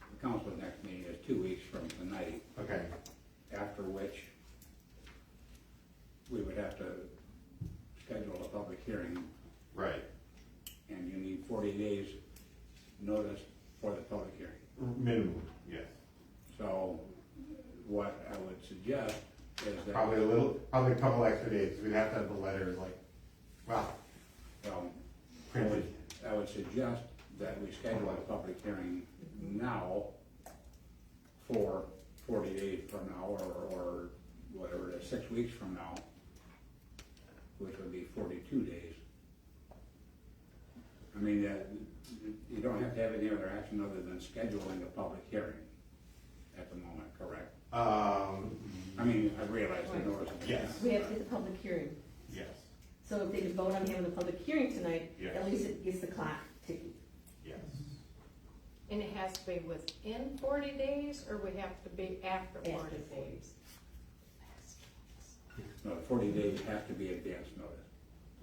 the council's next meeting is 2 weeks from tonight,
Okay,
after which we would have to schedule a public hearing,
right.
and you need 40 days notice for the public hearing.
Minimum, yes.
So, what I would suggest is that.
Probably a couple extra days. We'd have to have the letters printed.
I would suggest that we schedule a public hearing now for 40 days from now, or whatever it is, 6 weeks from now, which would be 42 days. I mean, you don't have to have any other action other than scheduling a public hearing at the moment, correct? I mean, I realize the notice.
Yes.
We have to get the public hearing.
Yes,
So if they could vote on having the public hearing tonight,
Yes.
at least it gets the clock ticking.
yes.
And it has to be within 40 days, or we have to be after 40
After 40.
days?
No, 40 days have to be advance notice.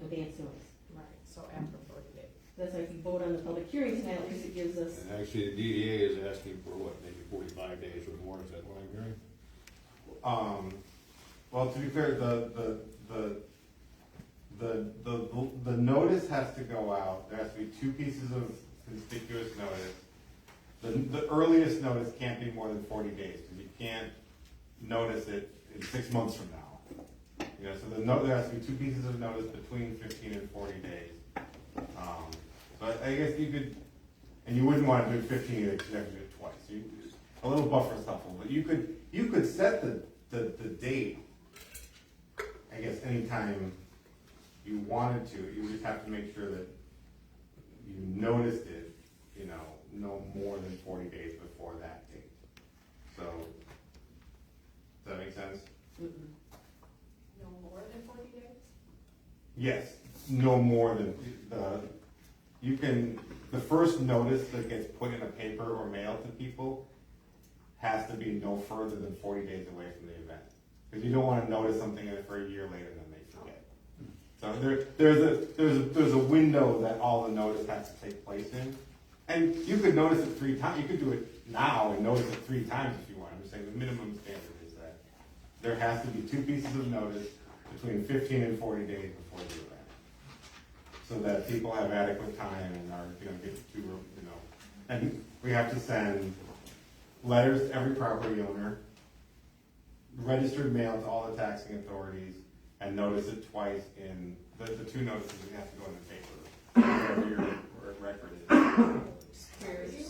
Advance notice.
Right, so after 40 days.
That's why if you vote on the public hearing tonight, at least it gives us,
And actually, the DDA is asking for what, maybe 45 days or more, is that what I'm hearing?
Well, to be fair, the notice has to go out. There has to be 2 pieces of conspicuous notice. The earliest notice can't be more than 40 days, because you can't notice it in 6 months from now. So there has to be 2 pieces of notice between 15 and 40 days. So I guess you could, and you wouldn't want to do 15 either, because you have to do it twice. A little buffer is helpful, but you could set the date, I guess, anytime you wanted to. You just have to make sure that you noticed it, no more than 40 days before that date. So, does that make sense?
No more than 40 days?
Yes, no more than, the first notice that gets put in a paper or mailed to people has to be no further than 40 days away from the event. Because you don't want to notice something for a year later and then they forget. So there's a window that all the notice has to take place in. And you could notice it 3 times, you could do it now and notice it 3 times if you want. I'm just saying the minimum standard is that there has to be 2 pieces of notice between 15 and 40 days before the event. So that people have adequate time and are, get to, and we have to send letters to every property owner, registered mail to all the taxing authorities, and notice it twice in, the 2 notices that have to go in the paper, wherever your record is.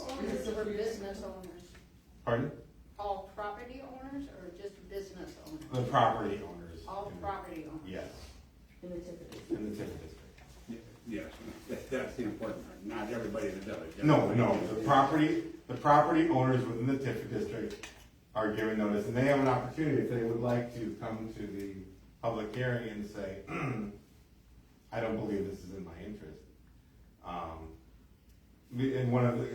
Owners or business owners?
Pardon?
All property owners or just business owners?
The property owners.
All property owners?
Yes,
in the tip of it.
in the TIF district.
Yes, that's the important part, not everybody in the village.
No, the property owners within the TIF district are given notice, and they have an opportunity, if they would like to come to the public hearing and say, I don't believe this is in my interest. And one of the,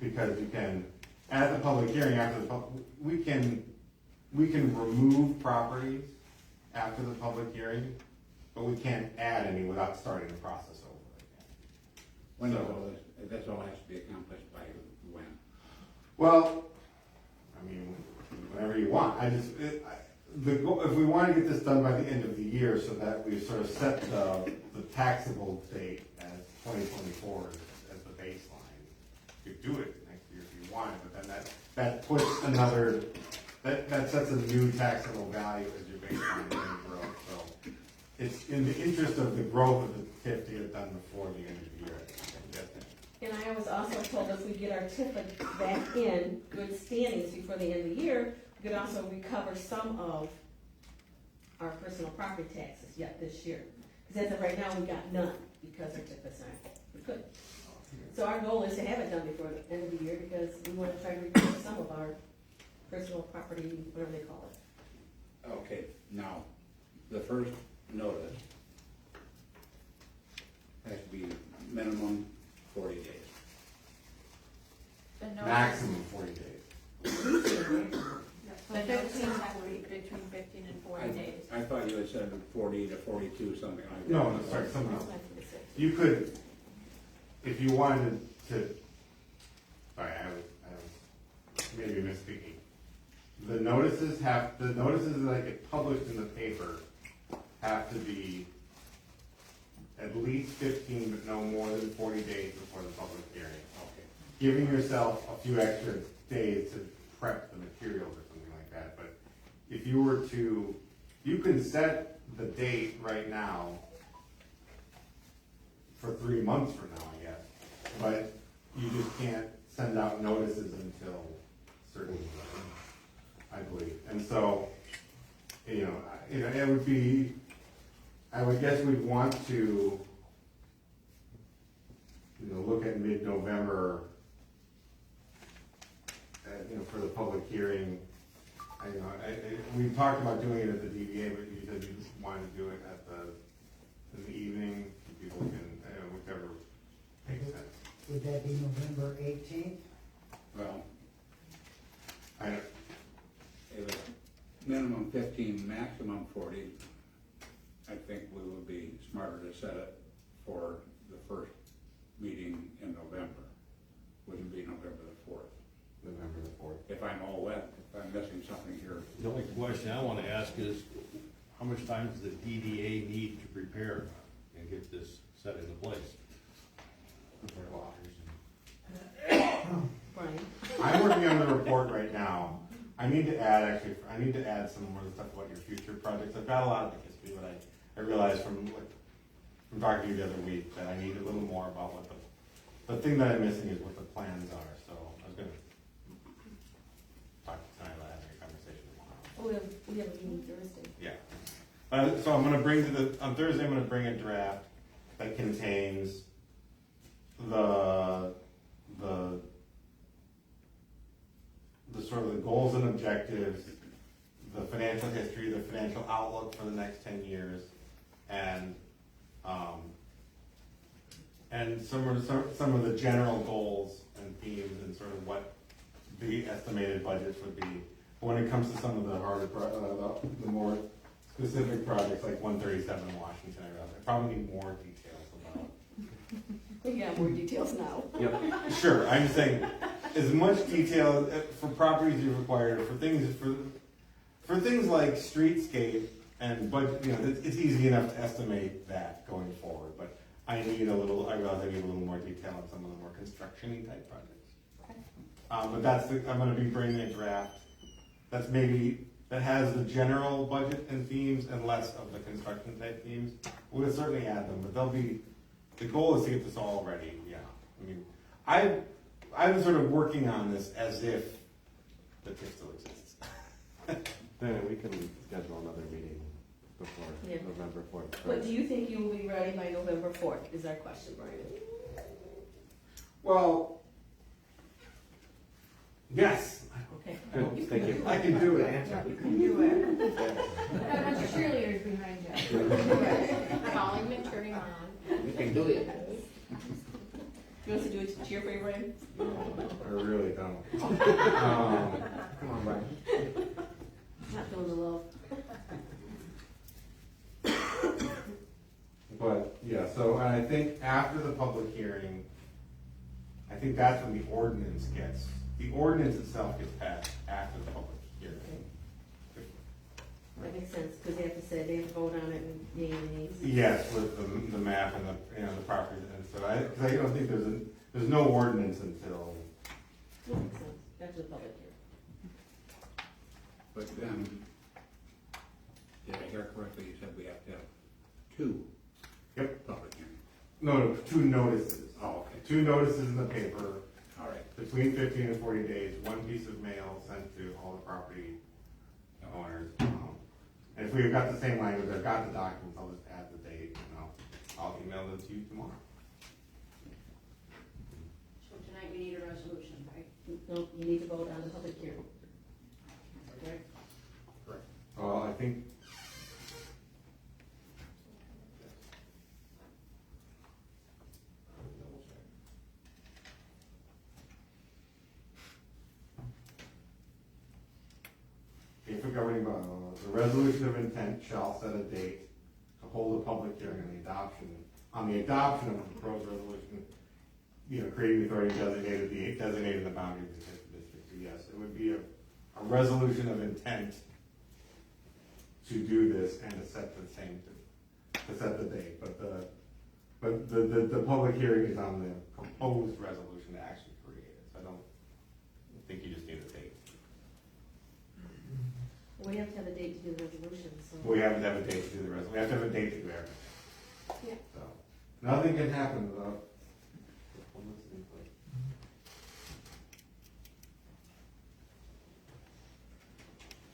because you can, at the public hearing, after the we can remove properties after the public hearing, but we can't add any without starting the process over again.
When does all this, that's all has to be accomplished by when?
Well, I mean, whenever you want. If we want to get this done by the end of the year, so that we sort of set the taxable date as 2024 as the baseline. You could do it next year if you wanted, but then that puts another, that sets a new taxable value as your baseline and growth. So it's in the interest of the growth of the TIF to get it done before the end of the year.
And I was also told if we get our TIF back in good standings before the end of the year, we could also recover some of our personal property taxes yet this year. Because as of right now, we got none because our TIF is not, we couldn't. So our goal is to have it done before the end of the year because we want to try to recover some of our personal property, whatever they call it.
Okay, now, the first notice has to be minimum 40 days.
The notice,
Maximum 40 days.
the notice has to be between 15 and 40 days.
I thought you had said 40 to 42, something like that.
No, sorry, something else. You could, if you wanted to, sorry, I was maybe misspeaking. The notices that get published in the paper have to be at least 15, but no more than 40 days before the public hearing.
Okay.
Giving yourself a few extra days to prep the materials or something like that. But if you were to, you can set the date right now for 3 months from now, I guess. But you just can't send out notices until certain, I believe. And so, it would be, I would guess we'd want to, look at mid-November, for the public hearing. We talked about doing it at the DDA, but you said you wanted to do it in the evening. People can, whichever makes sense.
Would that be November 18th?
Well,
I don't,
if it's minimum 15, maximum 40, I think we would be smarter to set it for the first meeting in November. Wouldn't be November the 4th.
November the 4th.
If I'm all wet, if I'm missing something here.
The only question I want to ask is, how much time does the DDA need to prepare and get this set into place?
Brian?
I'm working on the report right now. I need to add some more stuff about your future projects. I've got a lot of the history, but I realized from talking to you the other week that I need a little more about what the thing that I'm missing is what the plans are. So I was gonna talk to tonight about having a conversation tomorrow.
Oh, we have a meeting Thursday.
Yeah. So I'm gonna on Thursday I'm gonna bring a draft that contains the sort of the goals and objectives, the financial history, the financial outlook for the next 10 years, and some of the general goals and themes and sort of what the estimated budgets would be. But when it comes to some of the harder, the more specific projects like 137 Washington, I probably need more details about.
We got more details now.
Yep. Sure, I'm just saying, as much detail for properties you require, for things like streetscape and budget, it's easy enough to estimate that going forward, but I realize I need a little more detail on some of the more construction-y type projects. But I'm gonna be bringing a draft that has the general budget and themes and less of the construction type themes. We'll certainly add them, but the goal is to get this all ready, yeah. I mean, I'm sort of working on this as if the TIF still exists.
Then we can schedule another meeting before
Yeah.
November 4th.
But do you think you will be ready by November 4th, is our question, Brian?
Well, yes.
Okay.
Good, Thank you.
I can do it.
You can do it. Got a bunch of cheerleaders behind you.
Calling and turning on.
You can do it.
You want us to do a cheer for you, Brian?
I really don't. Come on, Brian.
Not feeling the love.
But, yeah, so, and I think after the public hearing, I think that's when the ordinance the ordinance itself gets passed after the public hearing.
That makes sense, because they have to say, they have to vote on it and yea and nays.
Yes, with the map and the properties, and so because I don't think there's no ordinance until,
That makes sense, after the public hearing.
But then, did I hear correctly, you said we have to have two
Yep.
public hearings?
no, 2 notices.
Oh, okay.
2 notices in the paper,
All right.
between 15 and 40 days, 1 piece of mail sent to all the property owners. And if we've got the same language, I've got the documents, I'll just add the date, and I'll email them to you tomorrow.
So tonight we need a resolution, right?
No, you need to vote on the public hearing. Okay?
Well, I think. If a governing body, the resolution of intent shall set a date to hold a public hearing on the adoption of the proposed resolution, creating the authority designated the boundaries of the district. So yes, it would be a resolution of intent to do this and to set the date, but the public hearing is on the proposed resolution to actually create it, so I don't think you just need a date.
We have to have a date to do the resolution, so.
We have to have a date to do the resolution, we have to have a date to do everything.
Yeah.
So, nothing can happen without.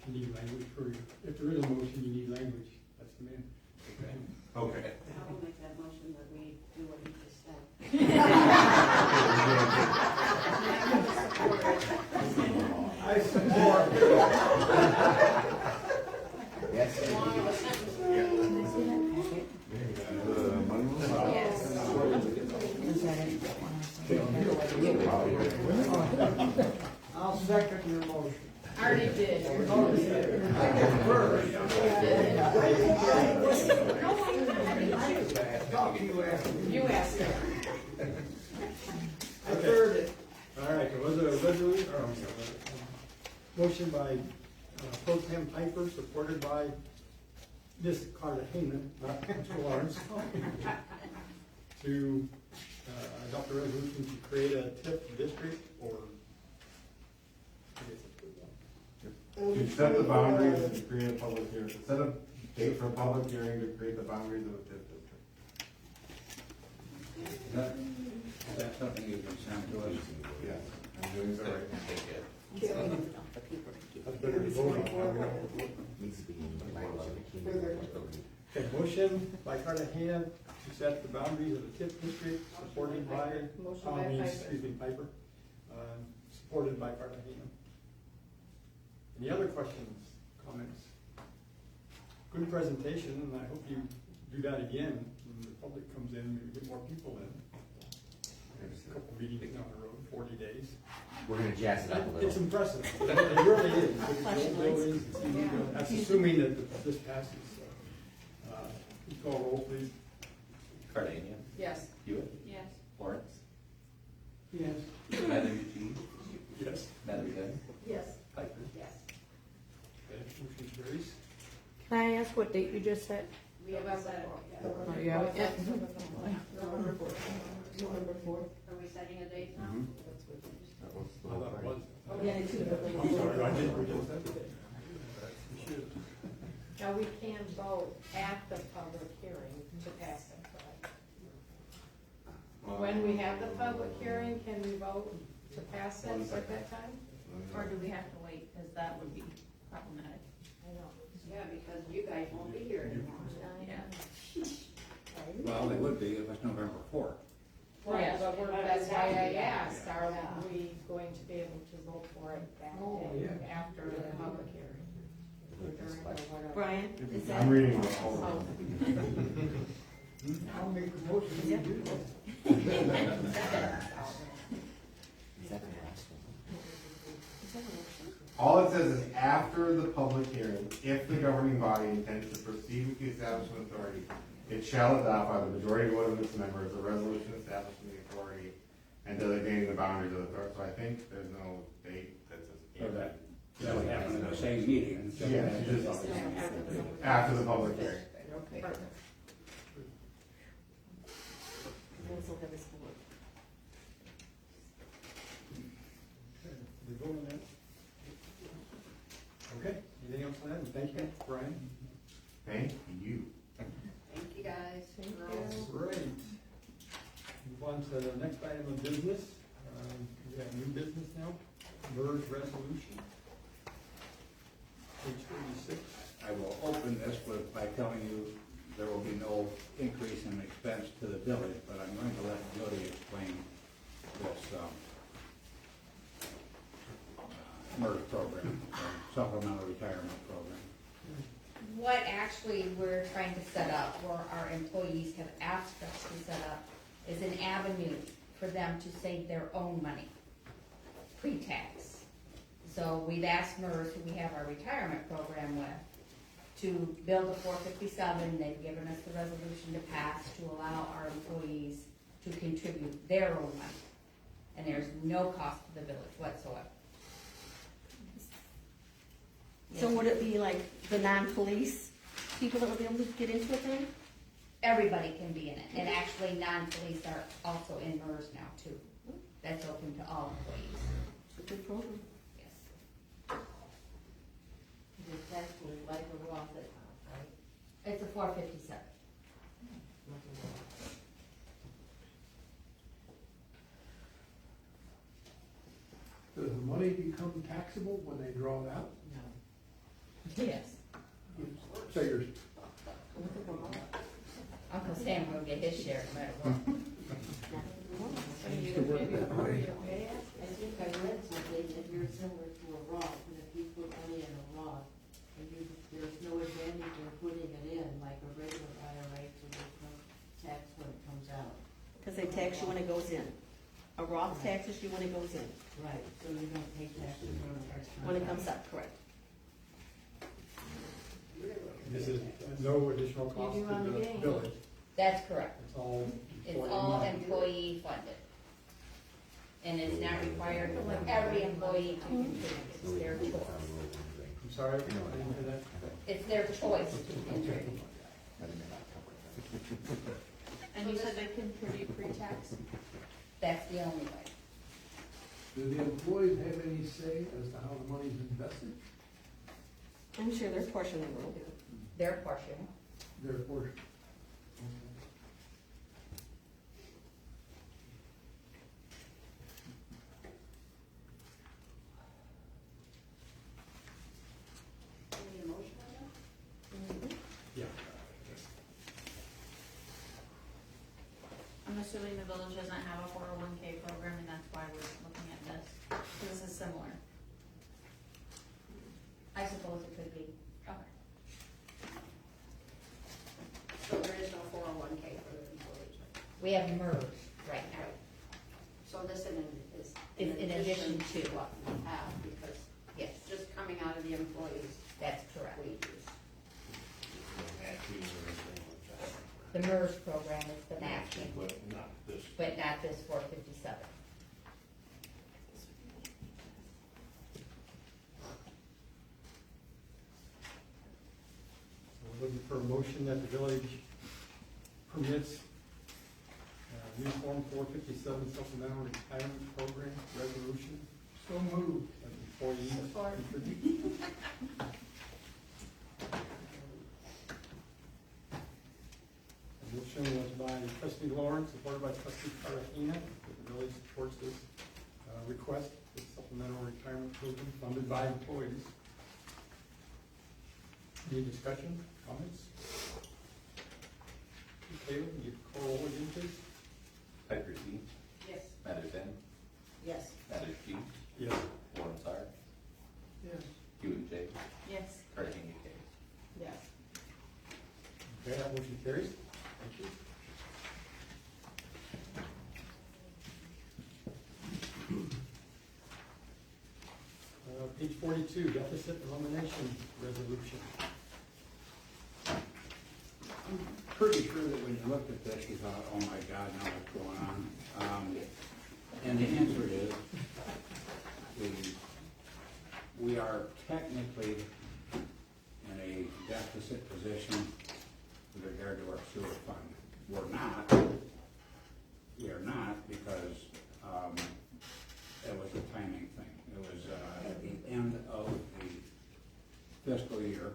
You need language for, if there is a motion, you need language, that's the man.
Okay.
I will make that motion that we do what you just said.
I support.
Yes.
I'll second your motion.
Already did. You asked her.
I heard it. All right, there was a resolution, motion by Pro Tem Piper, supported by Ms. Cartagena, not Mr. Lawrence, to adopt a resolution to create a TIF district, or I guess it's a good one.
To set the boundaries and to create a public hearing, to set a date for a public hearing to create the boundaries of a TIF district.
Is that something you can send to us?
Yes, I'm doing so right now.
That's better than voting. Okay, motion by Cartagena to set the boundaries of the TIF district, supported by,
Motion by Piper.
excuse me, Piper, supported by Cartagena. Any other questions, comments? Good presentation, and I hope you do that again when the public comes in, maybe get more people in. There's a couple meetings down the road, 40 days.
We're gonna jazz it up a
It's
little.
impressive, it really is. It's buildings, that's assuming that this passes, so. Call roll, please.
Cardenio,
Yes.
Hewitt,
Yes.
Lawrence,
Yes.
Mather Eugene,
Yes.
Mather Dennis,
Yes.
Piper.
Yes.
Okay, motion carries.
Can I ask what date you just said?
We haven't set it yet.
Oh, you have it yet?
November 4th. November 4th.
Are we setting a date now?
Mm-hmm.
I thought it was.
Yeah, it's two.
I'm sorry, I didn't, we just said it. We should.
Now, we can vote at the public hearing to pass it, correct? When we have the public hearing, can we vote to pass it at that time?
Or do we have to wait, because that would be problematic.
I know.
Yeah, because you guys won't be here anymore.
Yeah.
Well, they would be if it's November 4th.
Right, but that's why I asked, are
Yeah.
we going to be able to vote for it that
Oh,
day
yeah.
after the public hearing? Or during or whatever.
Brian, is that?
I'm reading the
Oh.
whole.
I'll make a motion to do that.
All it says is after the public hearing, if the governing body intends to proceed with the establishment authority, it shall adopt by the majority vote of its members a resolution establishing the authority and designating the boundaries of the authority. So I think there's no date that
So
says.
that would happen in the same meeting.
Yeah, just after the public hearing.
Okay.
Perfect. And this will have his board.
Did we vote on that? Okay, anything else on that? Thank you, Brian.
Thank you.
Thank you, guys.
Thank
Girls.
Great. Move on to the next item of business. We got new business now, MERS resolution. Page 36.
I will open this by telling you there will be no increase in expense to the village, but I'm going to let Jody explain this MERS program, supplemental retirement program.
What actually we're trying to set up, or our employees have asked us to set up, is an avenue for them to save their own money, pre-tax. So we've asked MERS, who we have our retirement program with, to build a 457. They've given us the resolution to pass to allow our employees to contribute their own money. And there's no cost to the village whatsoever.
So would it be like the non-police people that would be able to get into it then?
Everybody can be in it, and actually non-police are also in MERS now too. That's open to all employees,
It's a good program.
yes.
It's actually like a Roth account, right?
It's a 457.
Does the money become taxable when they draw it out?
No.
Yes.
So you're,
Uncle Sam will get his share no matter what.
Are you gonna maybe lower your pay?
I think I read something that you're similar to a Roth, and if you put money in a Roth, and there's no advantage in putting it in like a regular IRA, so there's no tax when it comes out.
Because they tax you when it goes in. A Roth taxes you when it goes in,
Right, so you don't pay taxes on it.
when it comes up, correct.
This is no additional cost
You
to
do on the
the
game.
village.
That's correct.
It's all.
It's
employee
all
money.
employee funded. And it's not required for every employee to contribute. It's their choice.
I'm sorry, I didn't hear that.
It's their choice to contribute.
And you said they contribute pre-tax?
That's the only way.
do the employees have any say as to how the money's invested?
I'm sure there's portion they will do.
Their portion.
Their portion?
Any motion on that?
Yeah.
I'm assuming the village doesn't have a 401k program, and that's why we're looking at this. This is similar.
I suppose it could be.
Okay.
So there is no 401K for the employees, right?
We have MERS right now.
So this is
It's in addition to.
what we have, because
Yes,
it's just coming out of the employees'
that's correct.
wages.
The MERS program is the matching,
But not this.
but not this 457.
We're looking for a motion that the village permits new Form 457 supplemental retirement program resolution. So moved. That employees contribute. The motion was by trustee Lawrence, supported by trustee Carahina, that the village supports this request for supplemental retirement program funded by employees. Any discussion, comments? Taylor, can you call roll again, please?
Piper C.
Yes.
Matters N.
Yes.
Matters G.
Yes.
Lawrence R.
Yes.
Hewitt J.
Yes.
Cartagena K.
Yes.
Okay, that motion carries. Thank you. Page 42, deficit elimination resolution.
I'm pretty sure that when you looked at this, you thought, oh my God, now what's going on? And the answer is, we are technically in a deficit position with regard to our sewer fund. We are not because it was a timing thing. It was at the end of the fiscal year,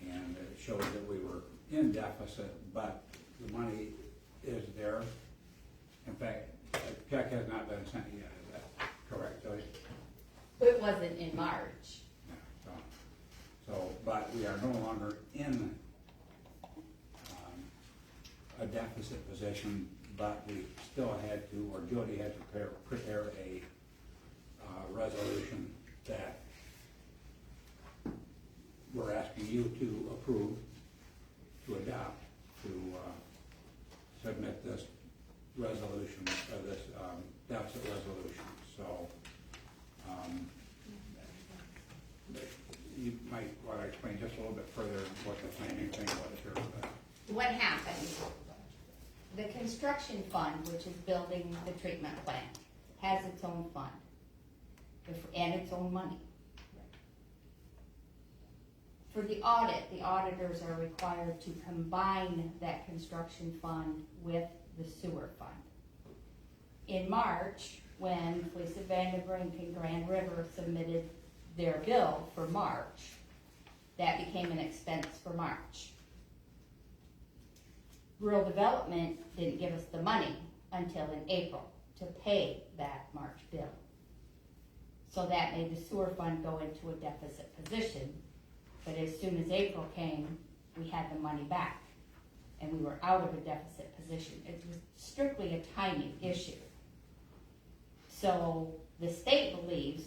and it showed that we were in deficit, but the money is there. In fact, a check has not been sent yet, is that correct, Joyce?
It wasn't in March.
Yeah, so, but we are no longer in a deficit position, but we still had to, or Jody had to prepare a resolution that we're asking you to approve, to adopt, to submit this resolution, this deficit resolution. So, you might want to explain just a little bit further what the planning thing was here.
What happened? The construction fund, which is building the treatment plant, has its own fund and its own money. For the audit, the auditors are required to combine that construction fund with the sewer fund. In March, when Felicia Vanderbrink and Grand River submitted their bill for March, that became an expense for March. Rural Development didn't give us the money until in April to pay that March bill. So that made the sewer fund go into a deficit position. But as soon as April came, we had the money back and we were out of a deficit position. It was strictly a timing issue. So the state believes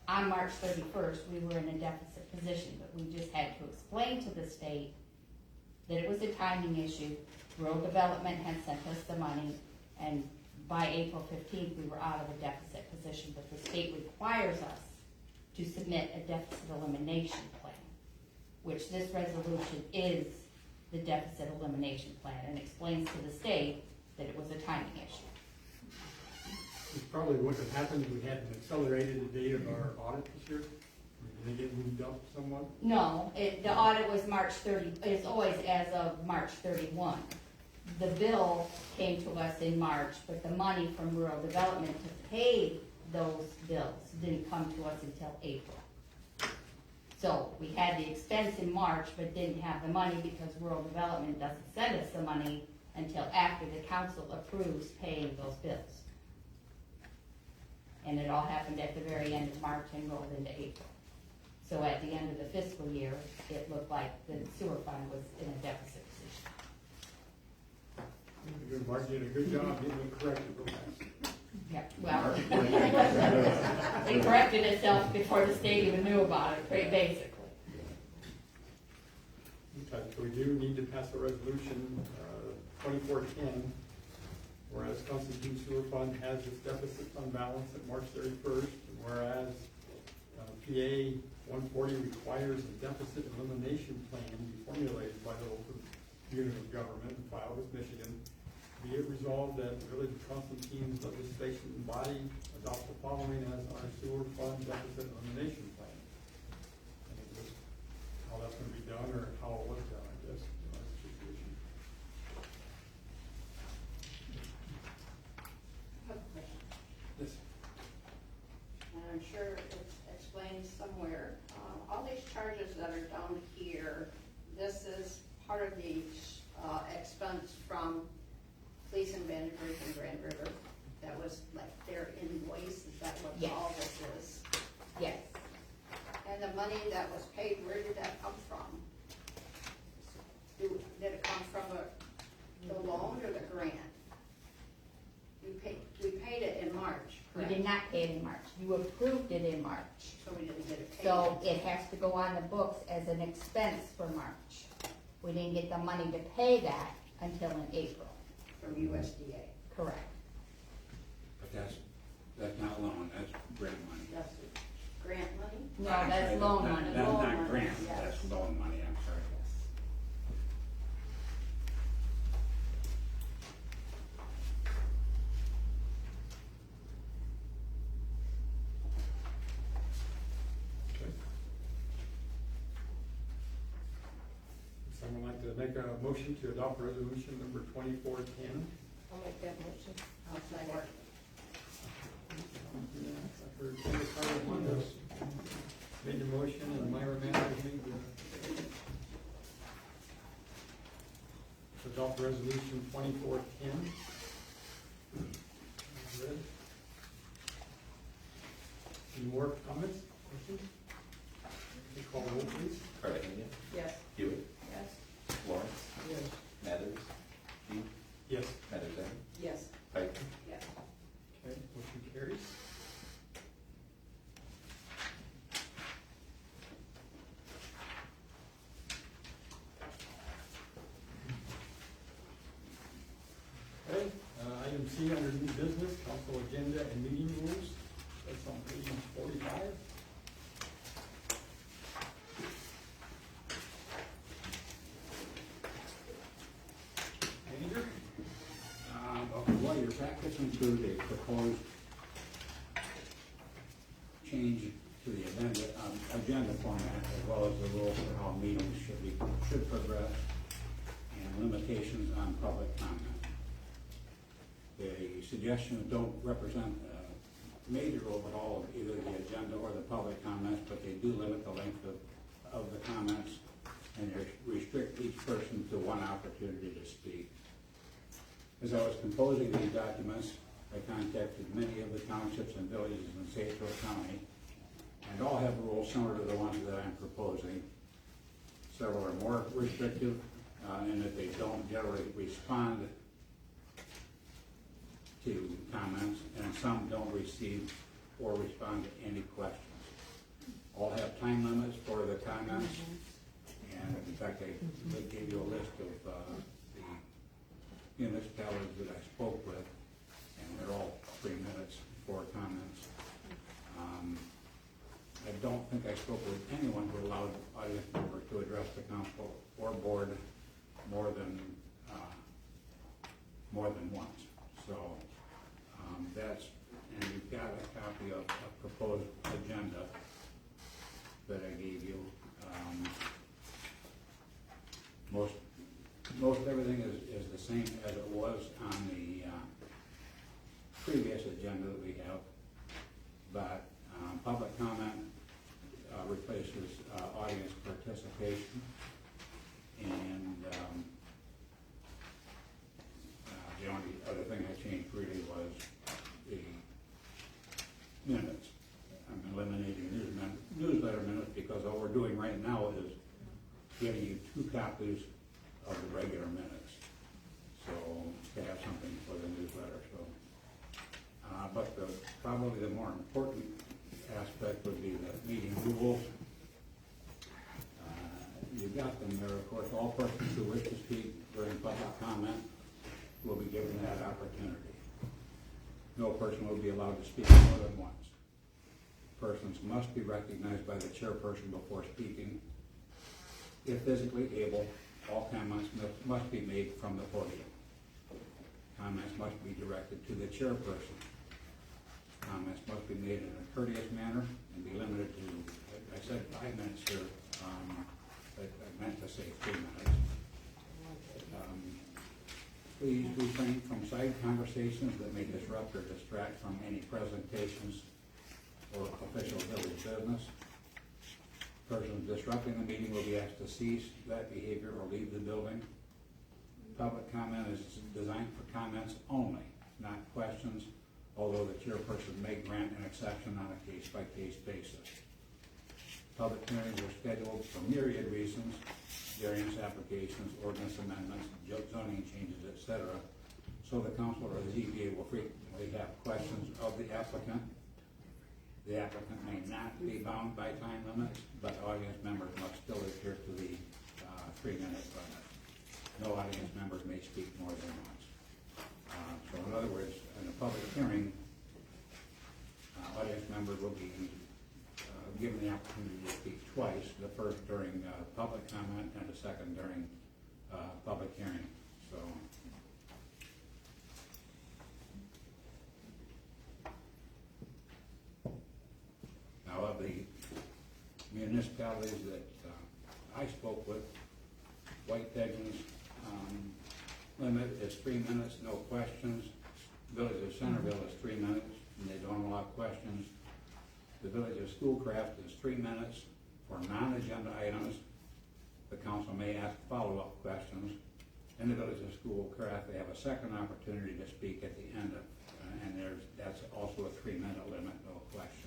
on March 31st, we were in a deficit position, but we just had to explain to the state that it was a timing issue. Rural Development had sent us the money, and by April 15th, we were out of a deficit position, but the state requires us to submit a deficit elimination plan, which this resolution is the deficit elimination plan, and explains to the state that it was a timing issue.
It's probably what had happened, we had an accelerated date of our audit this year. Did they get moved up somewhat?
No, the audit was March 30, it's always as of March 31. The bill came to us in March, but the money from rural development to pay those bills didn't come to us until April. So we had the expense in March, but didn't have the money because rural development doesn't send us the money until after the council approves paying those bills. And it all happened at the very end of March and rolled into April. So at the end of the fiscal year, it looked like the sewer fund was in a deficit position.
Mark did a good job getting it corrected real fast.
Yeah, well, it corrected itself before the state even knew about it, pretty basically.
Okay, so we do need to pass a resolution, 2410, whereas Constantine Sewer Fund has its deficit fund balance at March 31st, and whereas PA 140 requires a deficit elimination plan be formulated by the local unit of government and filed with Michigan. Be it resolved that the Village of Constantine's legislation body adopt the following as our sewer fund deficit elimination plan. And it was how that's going to be done, or how it was done, I guess, in our situation.
I have a question.
Yes.
And I'm sure it's explained somewhere. All these charges that are down here, this is part of the expense from Police and Vanderbilt and Grand River. That was like their invoice, is that what
Yes.
all this is?
Yes.
And the money that was paid, where did that come from? Did it come from the loan or the grant?
We did not pay it in March. You approved it in March.
So we didn't get it paid.
So it has to go on the books as an expense for March. We didn't get the money to pay that until in April.
From USDA.
Correct.
But that's not loan, that's grant money.
That's grant money?
No, that's loan
Not-
money.
That's
Loan
not
money,
grant,
yes.
that's loan money, I'm sorry.
Okay. Would someone like to make a motion to adopt resolution number 2410?
I'll make that motion.
I'll second.
Made the motion and Myra Manners made the to adopt resolution 2410. Any more comments, questions? Can you call the roll, please?
Cartagena,
Yes.
Hewitt,
Yes.
Lawrence,
Yes.
Mathers, Keith,
Yes.
Mathers,
Yes.
Pike.
Yes.
Okay, motion carries. Okay, item C under new business, council agenda and meeting rules, that's on page 45. Manager?
Okay, well, your packets include a proposed change to the agenda format, as well as the rules for how meetings should progress, and limitations on public comment. The suggestions don't represent a major overhaul of either the agenda or the public comments, but they do limit the length of the comments, and they restrict each person to one opportunity to speak. As I was composing these documents, I contacted many of the townships and villages in St. Joe County, and all have rules similar to the ones that I'm proposing. Several are more restrictive in that they don't generally respond to comments, and some don't receive or respond to any questions. All have time limits for the comments, and in fact, I gave you a list of the municipalities that I spoke with, and they're all 3 minutes for comments. I don't think I spoke with anyone who allowed audience members to address the council or board more than once. So that's, and you've got a copy of a proposed agenda that I gave you. Most everything is the same as it was on the previous agenda that we have, but public comment replaces audience participation, and the only other thing I changed really was the minutes. I'm eliminating newsletter minutes because all we're doing right now is giving you 2 copies of the regular minutes. So to have something for the newsletter. So, but probably the more important aspect would be the meeting rules. You've got them there, of course. All persons who wish to speak during public comment will be given that opportunity. No person will be allowed to speak more than once. Persons must be recognized by the chairperson before speaking. If physically able, all comments must be made from the podium. Comments must be directed to the chairperson. Comments must be made in a courteous manner and be limited to, I said 5 minutes here, I meant to say 3 minutes. Please refrain from side conversations that may disrupt or distract from any presentations or official village business. Persons disrupting the meeting will be asked to cease that behavior or leave the building. Public comment is designed for comments only, not questions, although the chairperson may grant an exception on a case-by-case basis. Public hearings are scheduled for myriad reasons, variance applications, ordinance amendments, zoning changes, etc. so the council or the ZBA will frequently have questions of the applicant. The applicant may not be bound by time limits, but audience members must still adhere to the 3-minute limit. No audience members may speak more than once. So in other words, in a public hearing, audience members will be given the opportunity to speak twice, the first during public comment and the second during public hearing. So. Now, of the municipalities that I spoke with, White Degon's limit is 3 minutes, no questions. Village of Centerville is 3 minutes, and they don't allow questions. The Village of Schoolcraft is 3 minutes for non-agenda items. The council may ask follow-up questions. In the Village of Schoolcraft, they have a second opportunity to speak at the end of, and that's also a 3-minute limit, no questions.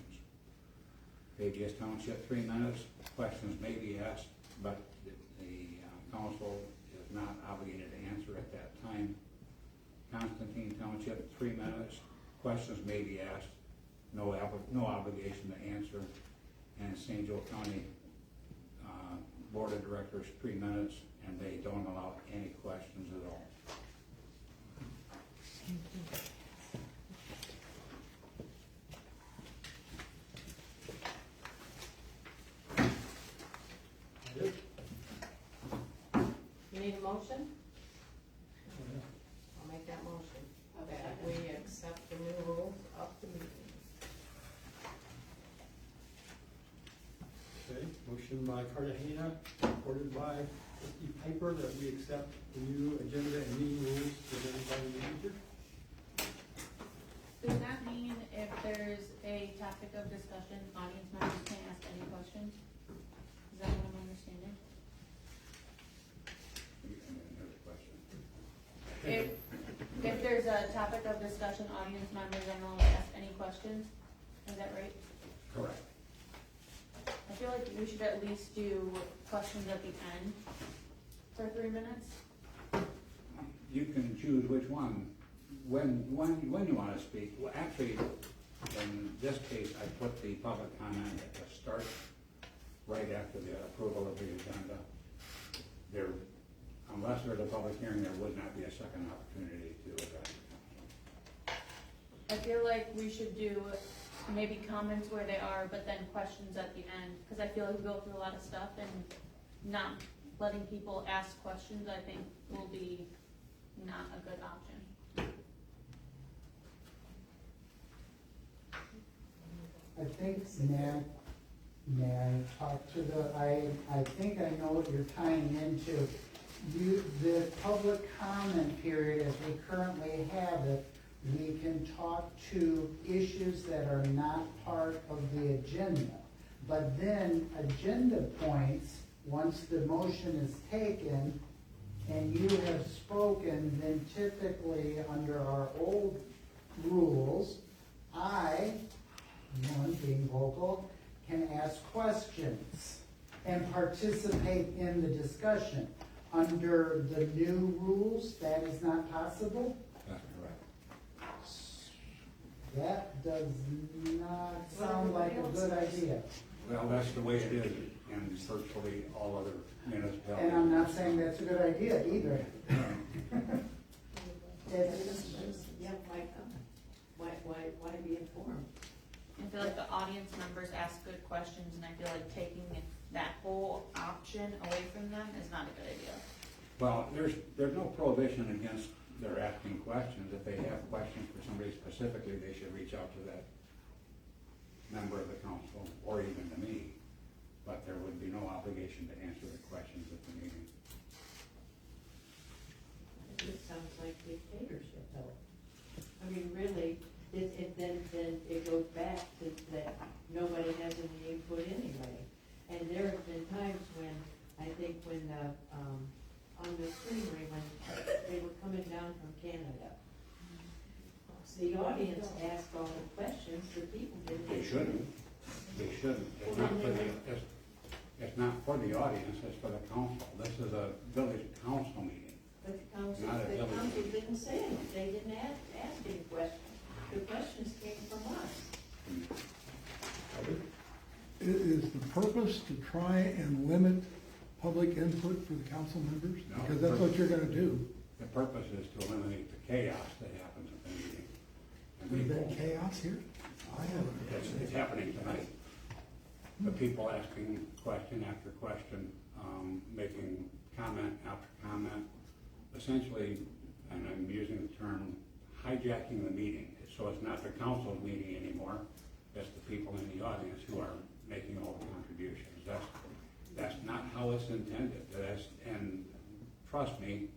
Pages Township, 3 minutes, questions may be asked, but the council is not obligated to answer at that time. Constantine Township, 3 minutes, questions may be asked, no obligation to answer. And St. Joe County Board of Directors, 3 minutes, and they don't allow any questions at all.
You need a motion? I'll make that motion. That we accept the new rules of the meeting.
Okay, motion by Cartagena, supported by trustee Piper, that we accept the new agenda and meeting rules presented by the manager.
Does that mean if there's a topic of discussion, audience members can ask any questions? Is that what I'm understanding?
Another question.
If there's a topic of discussion, audience members are allowed to ask any questions, is that right?
Correct.
I feel like we should at least do questions at the end for 3 minutes.
You can choose which one, when you want to speak. Well, actually, in this case, I put the public comment at the start, right after the approval of the agenda. Unless there's a public hearing, there would not be a second opportunity to address the council.
I feel like we should do maybe comments where they are, but then questions at the end, because I feel like we go through a lot of stuff and not letting people ask questions, I think will be not a good option.
I think, may I talk to I think I know what you're tying into. The public comment period, as we currently have it, we can talk to issues that are not part of the agenda. But then agenda points, once the motion is taken and you have spoken, then typically under our old rules, one being vocal, can ask questions and participate in the discussion. Under the new rules, that is not possible?
That's correct.
That does not sound like a good idea.
Well, that's the way it is in virtually all other municipalities.
And I'm not saying that's a good idea either.
Yeah, why be informed?
I feel like the audience members ask good questions, and I feel like taking that whole option away from them is not a good idea.
Well, there's no prohibition against their asking questions. If they have questions for somebody specifically, they should reach out to that member of the council, or even to me. But there would be no obligation to answer the questions at the meeting.
It just sounds like dictatorship, though. I mean, really, then it goes back to that nobody has any input anyway. And there have been times when, I think when on the creamery, when they were coming down from Canada, the audience asked all the questions, the people didn't.
They shouldn't. They shouldn't. It's not for the audience, it's for the council. This is a village council meeting.
But the
Not a village.
council didn't say anything, they didn't ask any questions. The questions came from us.
Is the purpose to try and limit public input for the council members?
No,
Because that's what you're gonna do.
The purpose is to eliminate the chaos that happens at the meeting. And
There's been
people-
chaos here? I haven't.
It's happening tonight. The people asking question after question, making comment after comment, essentially, and I'm using the term hijacking the meeting. So it's not the council's meeting anymore, it's the people in the audience who are making all the contributions. That's not how it's intended. And trust me,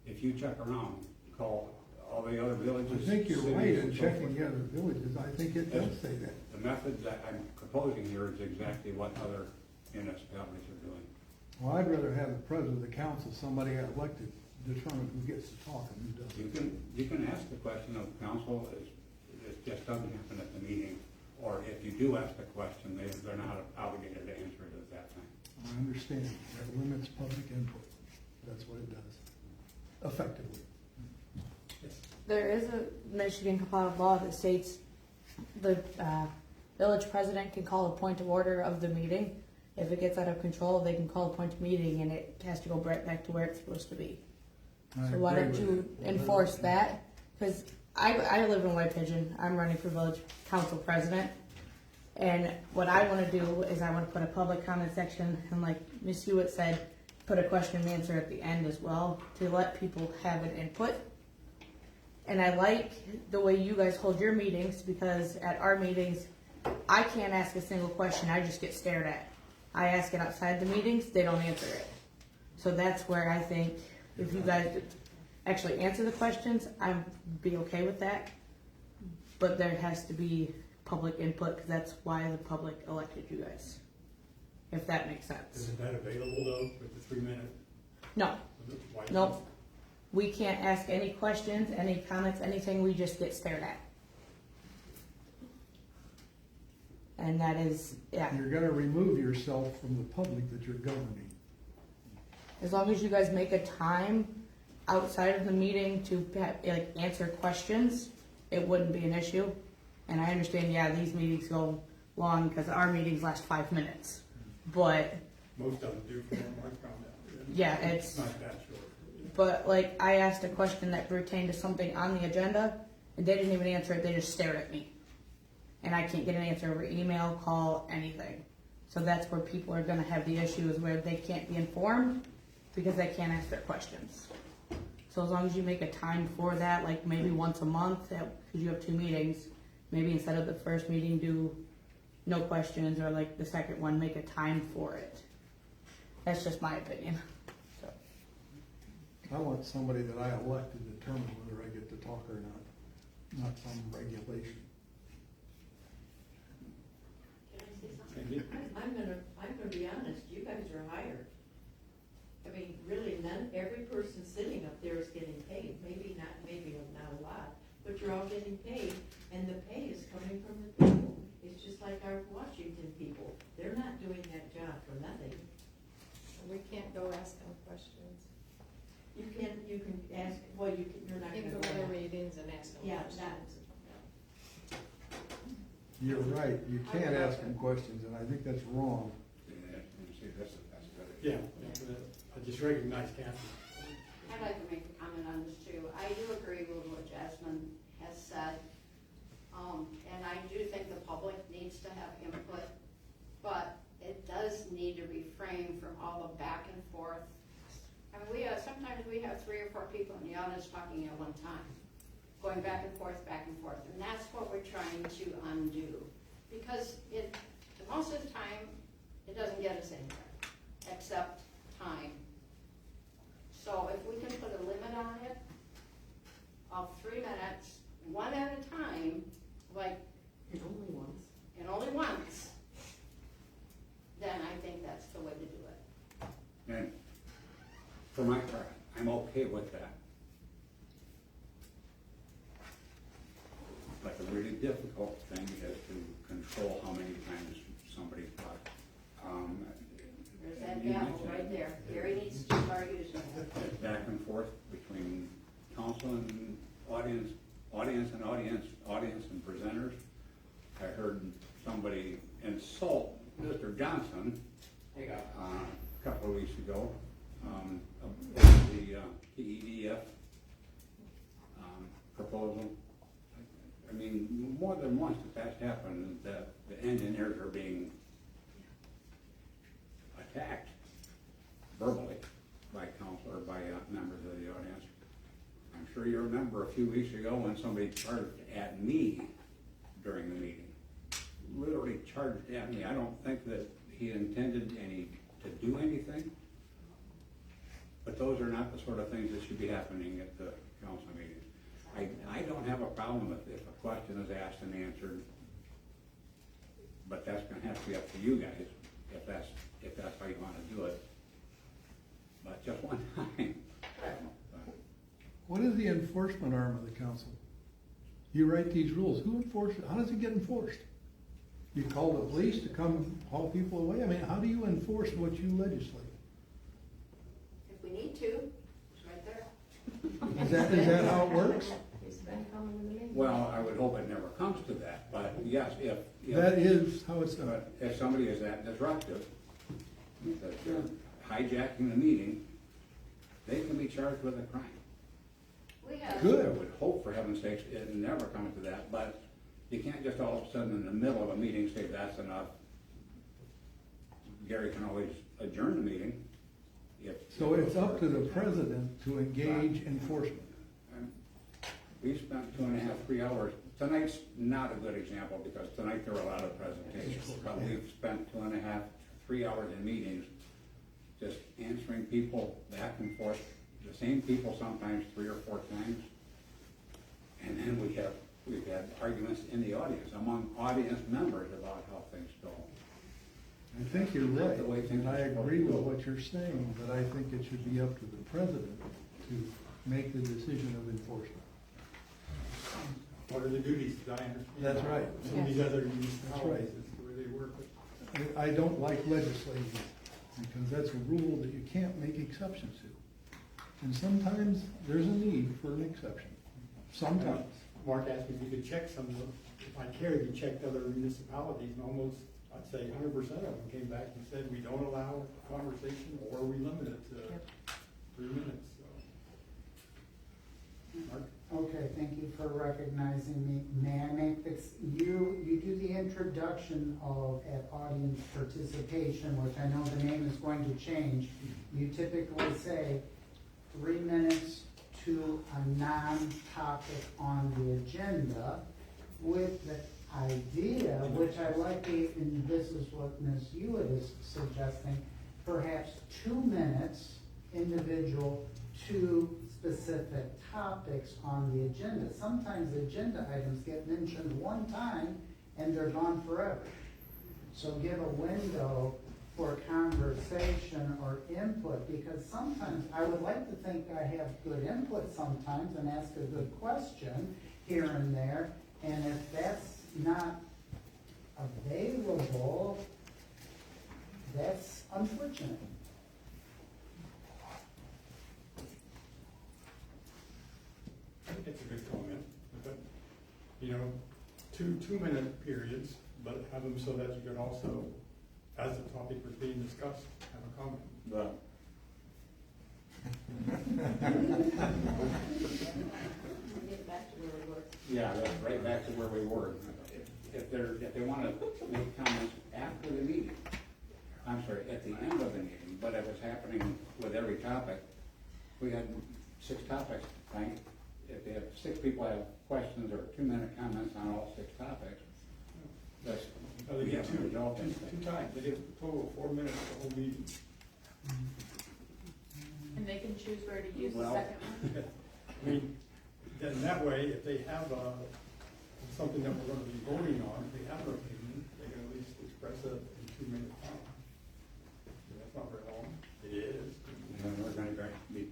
if you check around, call all the other
I
villages.
think you're
cities,
right
and
in
so
checking
forth.
the other villages, I think it does say that.
The method that I'm proposing here is exactly what other municipalities are doing.
Well, I'd rather have the president of the council, somebody elected, determine who gets to talk and who doesn't.
You can ask the question of council, it just doesn't happen at the meeting. Or if you do ask the question, they're not obligated to answer it at that time.
I understand, that limits public input, that's what it does, effectively.
There is a Michigan compiled law that states the village president can call a point of order of the meeting. If it gets out of control, they can call a point of meeting and it has to go right back to where it's supposed to be.
I
So why
agree
don't
with
you
that.
enforce that? Because I live in White Pigeon. I'm running for village council president. And what I want to do is I want to put a public comment section and like Ms. Hewitt said, put a question and answer at the end as well to let people have an input. And I like the way you guys hold your meetings because at our meetings, I can't ask a single question. I just get stared at. I ask it outside the meetings, they don't answer it. So that's where I think if you guys actually answer the questions, I'd be okay with that. But there has to be public input because that's why the public elected you guys. If that makes sense.
Isn't that available though, with the 3 minute?
No,
Why-
nope. We can't ask any questions, any comments, anything. We just get stared at. And that is, yeah.
You're gonna remove yourself from the public that you're governing.
As long as you guys make a time outside of the meeting to like answer questions, it wouldn't be an issue. And I understand, yeah, these meetings go long because our meetings last 5 minutes. But
Most of them do from what I found out.
yeah, it's,
Not that short.
but like I asked a question that pertained to something on the agenda and they didn't even answer it, they just stared at me. And I can't get an answer over email, call, anything. So that's where people are gonna have the issue is where they can't be informed because they can't ask their questions. So as long as you make a time for that, like maybe once a month, because you have 2 meetings, maybe instead of the first meeting, do no questions, or like the second one, make a time for it. That's just my opinion. So,
I want somebody that I elect to determine whether I get to talk or not some regulation.
Can I say something? I'm gonna be honest, you guys are hired. I mean, really, every person sitting up there is getting paid, maybe not a lot, but you're all getting paid, and the pay is coming from the people. It's just like our Washington people, they're not doing that job for nothing.
We can't go ask them questions.
You can ask, well, you're not
You
gonna.
can go to their meetings and ask them
Yeah,
questions.
You're right, you can't ask them questions, and I think that's wrong.
Yeah, you see, that's good.
Yeah, I just recognize Kathy.
I'd like to make a comment on this too. I do agree with what Jasmine has said. And I do think the public needs to have input, but it does need to refrain from all the back and forth. I mean, sometimes we have 3 or 4 people in the audience talking at one time, going back and forth, and that's what we're trying to undo. Because most of the time, it doesn't get us anywhere, except time. So if we can put a limit on it of 3 minutes, one at a time, like. And only once, then I think that's the way to do it.
And for my part, I'm okay with that. But the really difficult thing is to control how many times somebody talks.
There's that gavel right there. Gary needs to start using it.
Back and forth, and audience and presenters. I heard somebody insult Mr. Johnson a couple of weeks ago, about the TEDF proposal. I mean, more than once that's happened, that the engineers are being attacked verbally by council or by members of the audience. I'm sure you remember a few weeks ago when somebody charged at me during the meeting. Literally charged at me. I don't think that he intended to do anything, but those are not the sort of things that should be happening at the council meetings. I don't have a problem if a question is asked and answered, but that's gonna have to be up to you guys, if that's how you wanna do it. But just one time.
What is the enforcement arm of the council? You write these rules, who enforces, how does it get enforced? You call the police to come haul people away? I mean, how do you enforce what you legislate?
If we need to, it's right there.
Is that how it works?
Well, I would hope it never comes to that, but yes, if.
That is how it's done.
But if somebody is that disruptive, that they're hijacking the meeting, they can be charged with a crime.
We have.
Good.
I would hope, for heaven's sakes, it never comes to that, but you can't just all of a sudden in the middle of a meeting say that's enough. Gary can always adjourn the meeting.
So it's up to the president to engage enforcement.
We spent 2.5, 3 hours. Tonight's not a good example because tonight there were a lot of presentations, but we've spent 2.5, 3 hours in meetings just answering people back and forth, the same people sometimes 3 or 4 times. And then we've had arguments in the audience, among audience members about how things go.
I think you're right,
The way things
and I
are supposed
agree
to
with
go.
what you're saying, but I think it should be up to the president to make the decision of enforcement.
What are the duties, Diane?
That's right.
Some of these other
That's
municipalities,
right.
is the way they work with.
I don't like legislating, because that's a rule that you can't make exceptions to. And sometimes there's a need for an exception. Sometimes.
Mark asked me if you could check some of them. If I cared, we checked other municipalities, and almost, I'd say 100% of them came back and said, we don't allow conversation, or we limit it to 3 minutes, so. Mark?
Okay, thank you for recognizing me. May I make this, you do the introduction at audience participation, which I know the name is going to change. You typically say 3 minutes to a non-topic on the agenda with the idea, which I like, and this is what Ms. Hewitt is suggesting, perhaps 2 minutes individual to specific topics on the agenda. Sometimes agenda items get mentioned one time and they're gone forever. So give a window for conversation or input, because sometimes I would like to think I have good input sometimes and ask a good question here and there, and if that's not available, that's unfortunate.
I think it's a good comment, but, you know, two-minute periods, but have them so that you can also, as the topic was being discussed, have a comment.
But
Get back to where we were.
yeah, that's right back to where we were. If they want to make comments after the meeting, I'm sorry, at the end of the meeting, but if it's happening with every topic, we had 6 topics, right? If they have 6 people have questions or 2-minute comments on all 6 topics, that's,
So they
we
get
haven't resolved anything.
two times, they get a total of 4 minutes the whole meeting.
And they can choose where to use the
Well-
second one.
I mean, then that way, if they have something that we're gonna be voting on, if they have an opinion, they can at least express it in 2 minutes time. That's not very long. It is.
And we're going to be,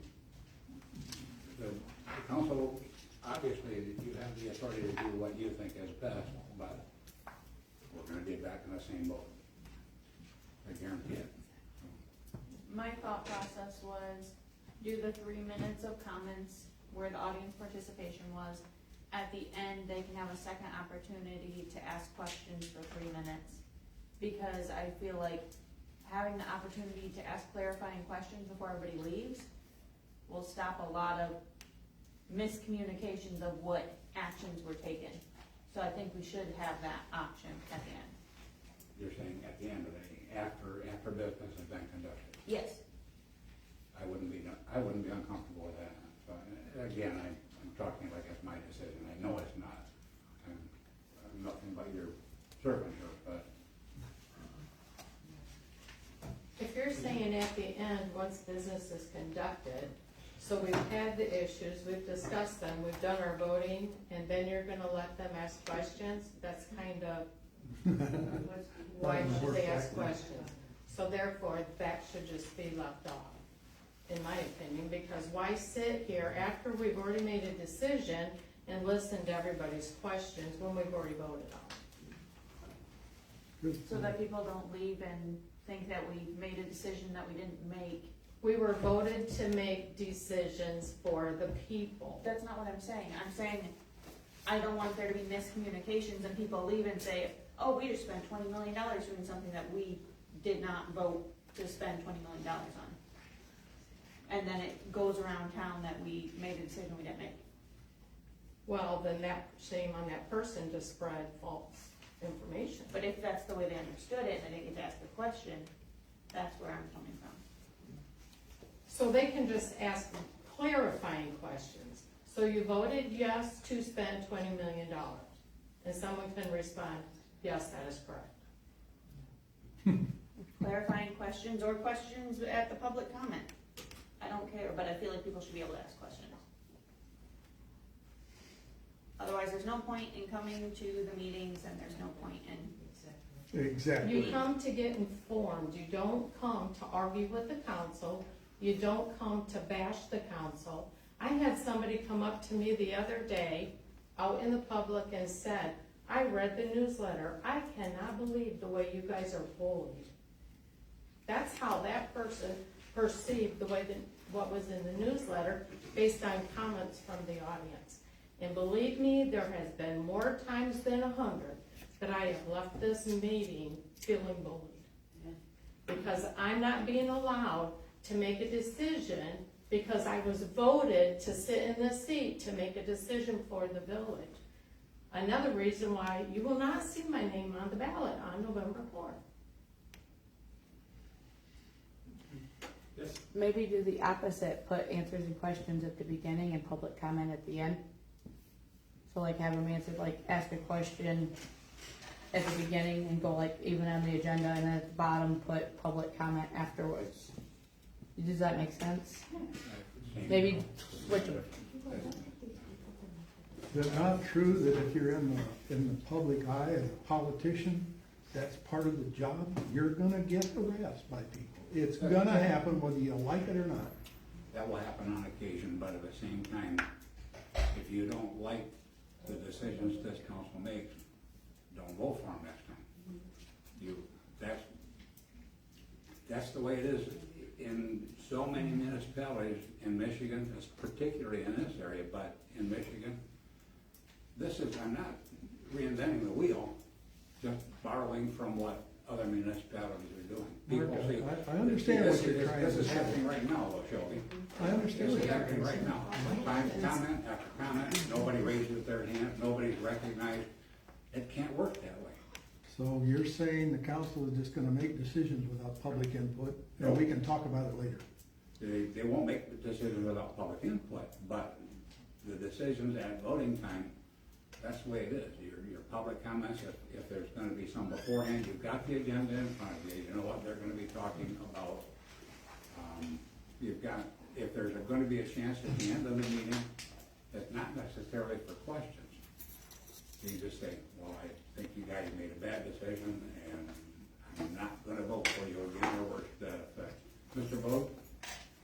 the council, obviously, you have the authority to do what you think is best, but we're going to be back in the same boat. I guarantee it.
My thought process was do the 3 minutes of comments where the audience participation was. At the end, they can have a second opportunity to ask questions for 3 minutes. Because I feel like having the opportunity to ask clarifying questions before everybody leaves will stop a lot of miscommunications of what actions were taken. So I think we should have that option at the end.
You're saying at the end of the day, after business has been conducted.
Yes.
I wouldn't be uncomfortable with that. So, again, I'm talking like it's my decision. I know it's not. I'm nothing but your servant here, but.
If you're saying at the end, once business is conducted, so we've had the issues, we've discussed them, we've done our voting, and then you're gonna let them ask questions, that's kind of, why should they ask questions? So therefore, that should just be left off, in my opinion, because why sit here after we've already made a decision and listen to everybody's questions when we've already voted on it?
So that people don't leave and think that we made a decision that we didn't make.
We were voted to make decisions for the people.
That's not what I'm saying. I'm saying I don't want there to be miscommunications and people leave and say, oh, we just spent $20 million doing something that we did not vote to spend $20 million on. And then it goes around town that we made a decision we didn't make.
Well, then that, shame on that person to spread false information.
But if that's the way they understood it and they didn't get to ask the question, that's where I'm coming from.
So they can just ask clarifying questions. So you voted yes to spend $20 million, and someone can respond, yes, that is correct.
Clarifying questions or questions at the public comment. I don't care, but I feel like people should be able to ask questions. Otherwise, there's no point in coming to the meetings and there's no point in.
Exactly.
You come to get informed. You don't come to argue with the council. You don't come to bash the council. I had somebody come up to me the other day out in the public and said, I read the newsletter. I cannot believe the way you guys are bullied. That's how that person perceived the way that what was in the newsletter based on comments from the audience. And believe me, there has been more times than 100 that I have left this meeting feeling bullied. Because I'm not being allowed to make a decision because I was voted to sit in this seat to make a decision for the village. Another reason why you will not see my name on the ballot on November 4th.
Yes.
Maybe do the opposite, put answers and questions at the beginning and public comment at the end. So like have them answer, like ask a question at the beginning and go like even on the agenda, and then at the bottom put public comment afterwards. Does that make sense? Maybe switch them.
Is it not true that if you're in the public eye as a politician, that's part of the job? You're gonna get harassed by people. It's gonna happen whether you like it or not.
That will happen on occasion, but at the same time, if you don't like the decisions this council makes, don't vote for them next time. That's the way it is in so many municipalities in Michigan, particularly in this area, but in Michigan, I'm not reinventing the wheel, just borrowing from what other municipalities are doing. People see,
I understand what you're trying to
This is
say.
happening right now, though, Shelby.
I understand
This
what
is
you're
happening
trying to
right
say.
now. Comment after comment, nobody raises their hand, nobody's recognized. It can't work that way.
So you're saying the council is just gonna make decisions without public input, and we can talk about it later?
They won't make the decisions without public input, but the decisions at voting time, that's the way it is. Your public comments, if there's gonna be some beforehand, you've got the agenda in front of you, you know what they're gonna be talking about. If there's gonna be a chance at the end of the meeting, it's not necessarily for questions. You just say, well, I think you guys made a bad decision, and I'm not gonna vote for you again, or worse to that effect. Mr. Vogt,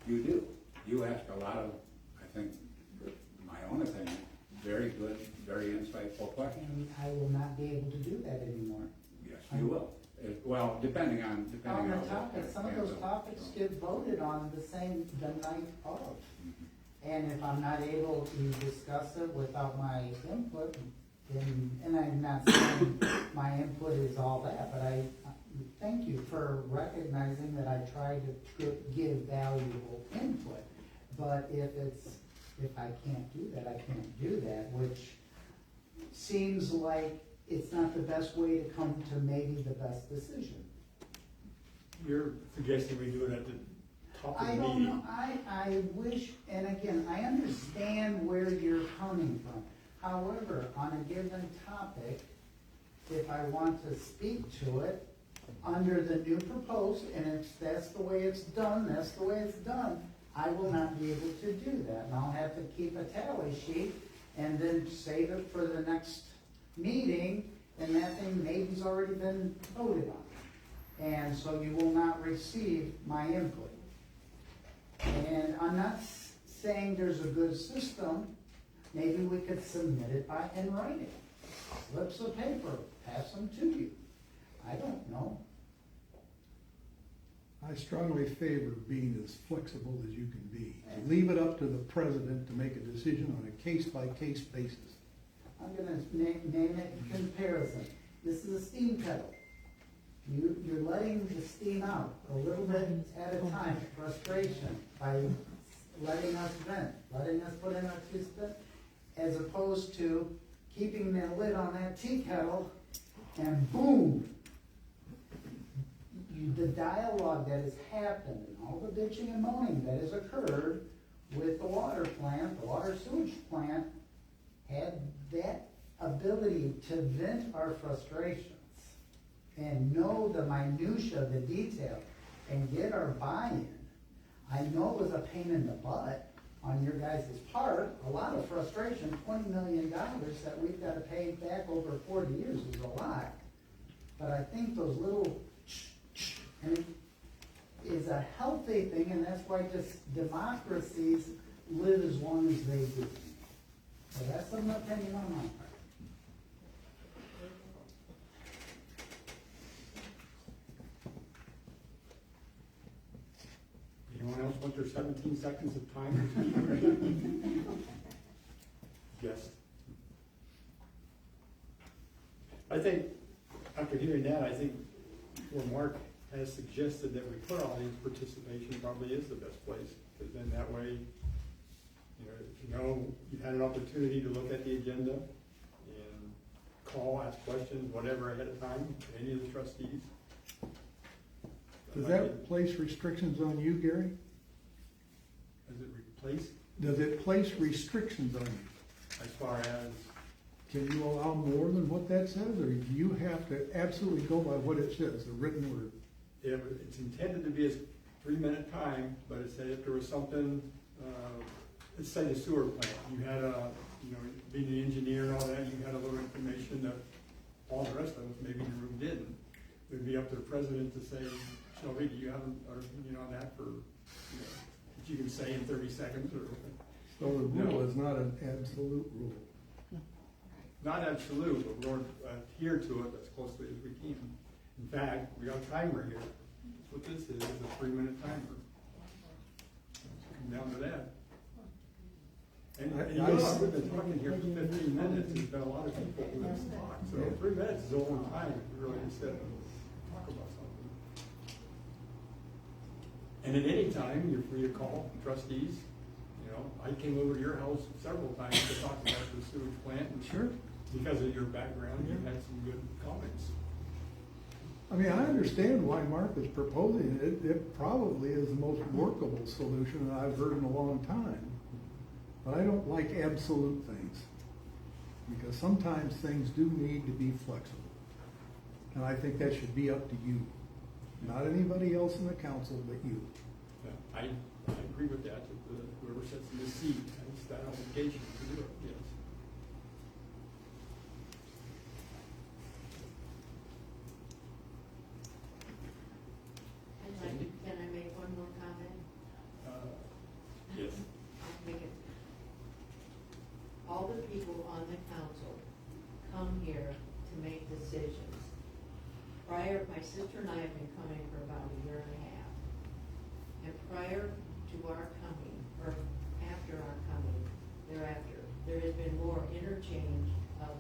you do. You ask a lot of, I think, my own opinion, very good, very insightful questions.
And I will not be able to do that anymore.
Yes, you will. Well, depending on
On the
what
topic, some of those topics get voted on the night of. And if I'm not able to discuss it without my input, then, and I'm not saying my input is all that, but I thank you for recognizing that I try to give valuable input. But if I can't do that, I can't do that, which seems like it's not the best way to come to maybe the best decision.
You're suggesting we do it at the top of the
I don't
meeting?
know, I wish, and again, I understand where you're coming from. However, on a given topic, if I want to speak to it, under the new proposed, and if that's the way it's done, that's the way it's done, I will not be able to do that. And I'll have to keep a tally sheet and then save it for the next meeting, and that thing maybe's already been voted on. And so you will not receive my input. And I'm not saying there's a good system. Maybe we could submit it in writing. Slips of paper, pass them to you. I don't know.
I strongly favor being as flexible as you can be. Leave it up to the president to make a decision on a case-by-case basis.
I'm gonna name it comparison. This is a steam kettle. You're letting the steam out a little bit at a time, frustration, by letting us vent, letting us put in our two cents, as opposed to keeping the lid on that tea kettle and boom. The dialogue that has happened and all the bitching and moaning that has occurred with the water plant, the water sewage plant, had that ability to vent our frustrations and know the minutia, the detail, and get our buy-in. I know it was a pain in the butt on your guys' part, a lot of frustration. $20 million that we've got to pay back over 40 years is a lot. But I think those little and it is a healthy thing, and that's why just democracies live as long as they do. So that's an opinion on my part.
Anyone else want their 17 seconds of time to speak? Yes. I think, after hearing that, I think where Mark has suggested that we put audience participation probably is the best place, because then that way, you've had an opportunity to look at the agenda and call, ask questions, whatever ahead of time, any of the trustees.
Does that place restrictions on you, Gary?
Does it replace,
Does it place restrictions on you?
as far as,
Can you allow more than what that says, or do you have to absolutely go by what it says, the written word?
it's intended to be a 3-minute time, but it said if there was something, let's say the sewer plant, you had being an engineer and all that, you had a little information that all the rest of us maybe in the room didn't. It would be up to the president to say, Shelby, do you have an opinion on that that you can say in 30 seconds or?
So the rule is not an absolute rule.
Not absolute, but we're going to adhere to it as closely as we can. In fact, we got a timer here. That's what this is a 3-minute timer. Come down to that. And we've been talking here for 15 minutes. There's been a lot of people who have talked. So 3 minutes is a long time if you really sit and talk about something. And at any time, you're free to call trustees. I came over to your house several times to talk about the sewage plant. And
Sure.
because of your background, you had some good comments.
I mean, I understand why Mark is proposing it. It probably is the most workable solution that I've heard in a long time. But I don't like absolute things, because sometimes things do need to be flexible. And I think that should be up to you, not anybody else in the council but you.
Yeah, I agree with that. Whoever sits in the seat has that obligation to do it, yes.
Can I make one more comment?
Yes.
I'll make it. All the people on the council come here to make decisions. My sister and I have been coming for about 1.5 years. And prior to our coming, or after after our coming, thereafter, there has been more interchange of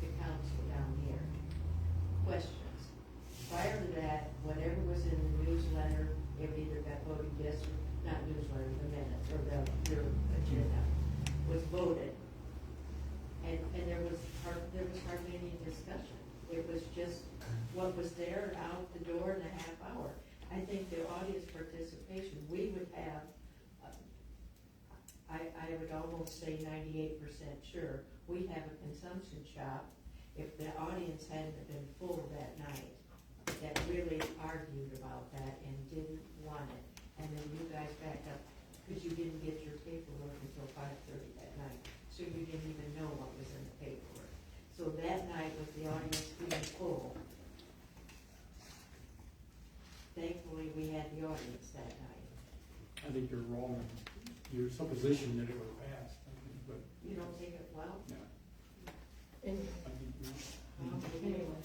the council down here. Questions. Prior to that, whatever was in the newsletter, it either got voted yes or, not newsletter, the minutes, or your agenda, was voted. And there was hardly any discussion. It was just what was there, out the door in a half hour. I think the audience participation, we would have, I would almost say 98% sure, we have a consumption shop if the audience hadn't been full that night, that really argued about that and didn't want it. And then you guys back up, because you didn't get your paperwork until 5:30 that night, so you didn't even know what was in the paperwork. So that night with the audience being full, thankfully we had the audience that night.
I think you're wrong in your supposition that it would pass, I think, but.
You don't think it well?
Yeah.
And
I think you.
anyway,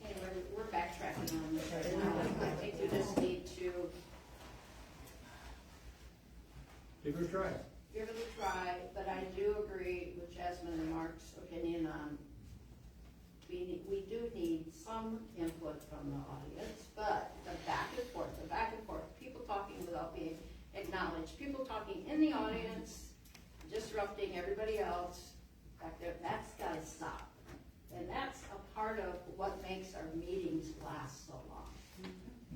Hey, we're backtracking on this right now. I think we just need to
Give it a try.
give it a try, but I do agree with Jasmine and Mark's opinion on, we do need some input from the audience, but the back and forth, people talking without being acknowledged, people talking in the audience, disrupting everybody else back there, that's gotta stop. And that's a part of what makes our meetings last so long.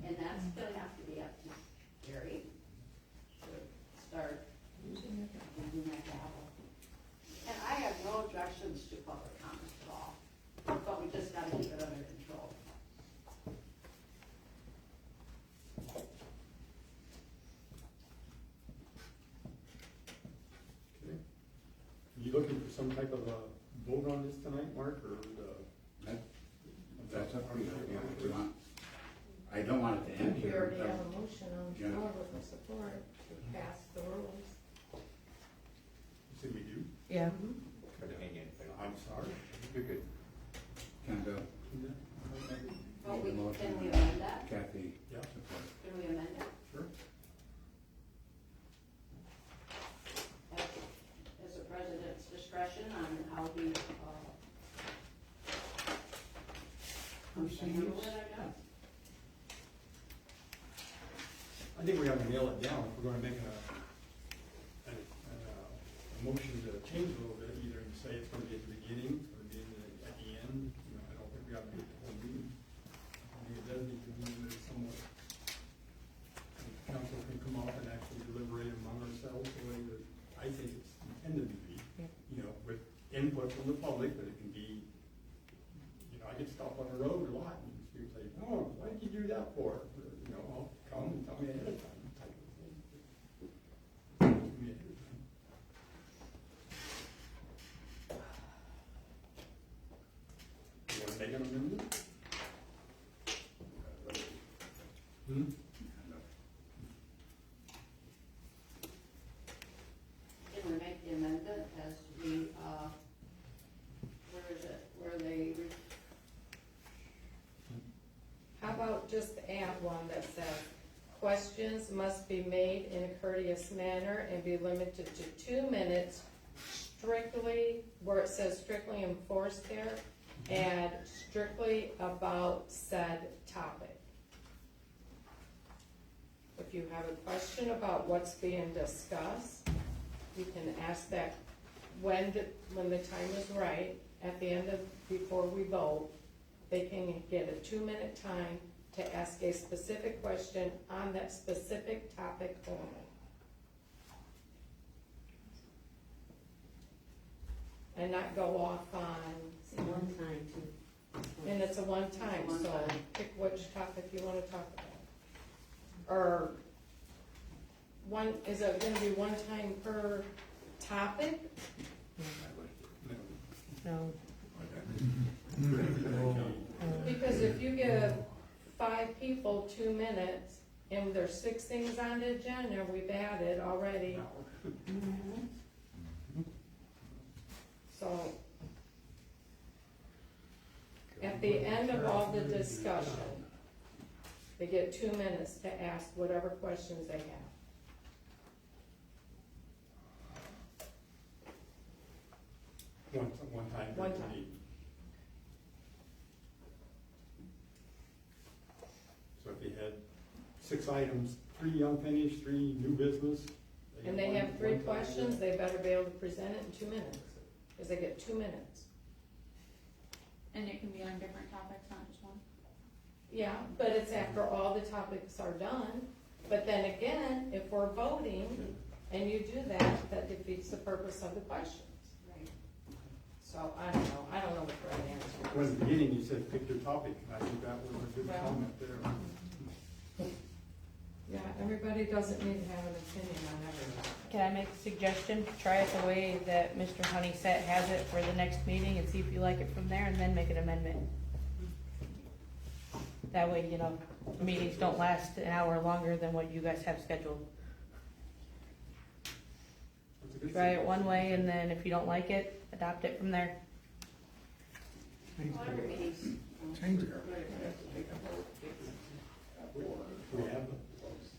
And that's gonna have to be up to Gary to start using that gavel. And I have no objections to public comments at all, but we just gotta keep it under control.
Okay. Are you looking for some type of a vote on this tonight, Mark, or
That's up to you, yeah, if you want. I don't want it to end
we
here.
already have a motion on the
Yeah.
floor with the support to pass the rules.
You said we do?
Yeah.
I'm sorry.
You're good. Can go,
Well, can we amend that?
Kathy,
Yeah.
support.
Can we amend it?
Sure.
As a president's discretion on how we, handle it, I guess?
I think we have to nail it down if we're gonna make a motion to change a little bit, either say it's gonna be at the beginning, or be at the end, you know, I don't think we have to do the whole meeting. I think it does need to be somewhat, council can come up and actually deliberate among ourselves the way that I think it's intended to be. You know, with input from the public, but it can be, you know, I get stopped on the road a lot, and people say, oh, why did you do that for? You know, I'll come and tell me ahead of time, type of thing. Tell me ahead of time. You wanna make an amendment? Hmm?
Can we make the amendment as we, where is it, where they,
How about just add one that says, questions must be made in a courteous manner and be limited to 2 minutes, strictly, where it says strictly enforced there, add strictly about said topic. If you have a question about what's being discussed, you can ask that when the time is right, at the end of, before we vote, they can get a 2-minute time to ask a specific question on that specific topic only. And not go off on,
It's one time too.
and it's a one time,
One
so
time.
pick which topic you wanna talk about. Or one, is it gonna be one time per topic?
No.
Because if you give 5 people 2 minutes, and there's 6 things on the agenda, we've added already. So, at the end of all the discussion, they get 2 minutes to ask whatever questions they have.
One time.
One
per
time.
meeting. So if you had 6 items, 3 unfinished, 3 new business.
And
get
they
one-
have 3
one time.
questions, they better be able to present it in 2 minutes, because they get 2 minutes.
And it can be on different topics, not just one.
Yeah, but it's after all the topics are done. But then again, if we're voting and you do that, that defeats the purpose of the questions.
Right.
So I don't know what the right answer
Well,
is.
in the beginning, you said pick your topic, and I think that was a good
Well-
comment there.
Yeah, everybody doesn't need to have an opinion on everything.
Can I make a suggestion? Try it the way that Mr. Honeysett has it for the next meeting and see if you like it from there and then make an amendment. That way, you know, meetings don't last an hour longer than what you guys have scheduled.
That's a good
Try it
suggestion.
one way and then if you don't like it, adopt it from there.
Well, every meeting's.
Change it.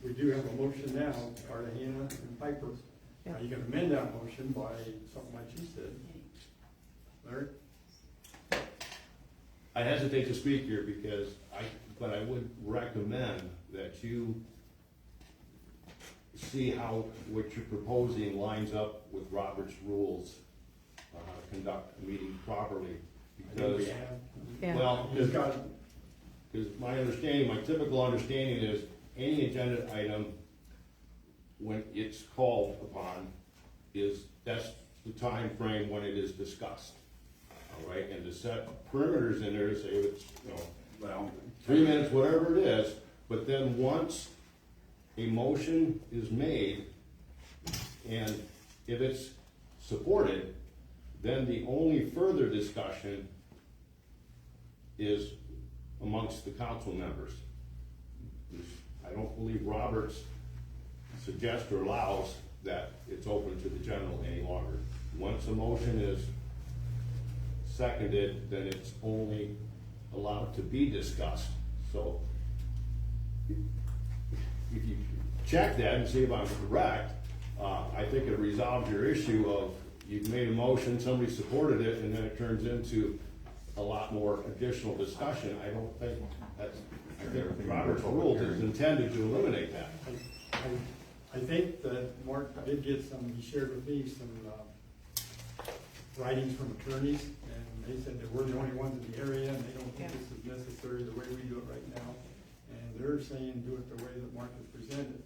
We do have a motion now, Cartagena and Piper. Now, you can amend that motion by something like you said. Larry?
I hesitate to speak here because but I would recommend that you see how what you're proposing lines up with Robert's rules on how to conduct a meeting properly.
I think we
Because,
have.
Yeah.
well,
You just got,
because my typical understanding is any agenda item, when it's called upon, that's the time frame when it is discussed. All right, and to set perimeters in there to say it's,
Well,
3 minutes, whatever it is, but then once a motion is made, and if it's supported, then the only further discussion is amongst the council members. I don't believe Roberts suggests or allows that it's open to the general any longer. Once a motion is seconded, then it's only allowed to be discussed. So if you check that and see if I'm correct, I think it resolves your issue of you've made a motion, somebody supported it, and then it turns into a lot more additional discussion. I don't think I think Robert's rules is intended to eliminate that.
I think that Mark did get he shared with me some writings from attorneys, and they said that we're the only ones in the area, and they don't think this is necessary the way we do it right now. And they're saying do it the way that Mark has presented.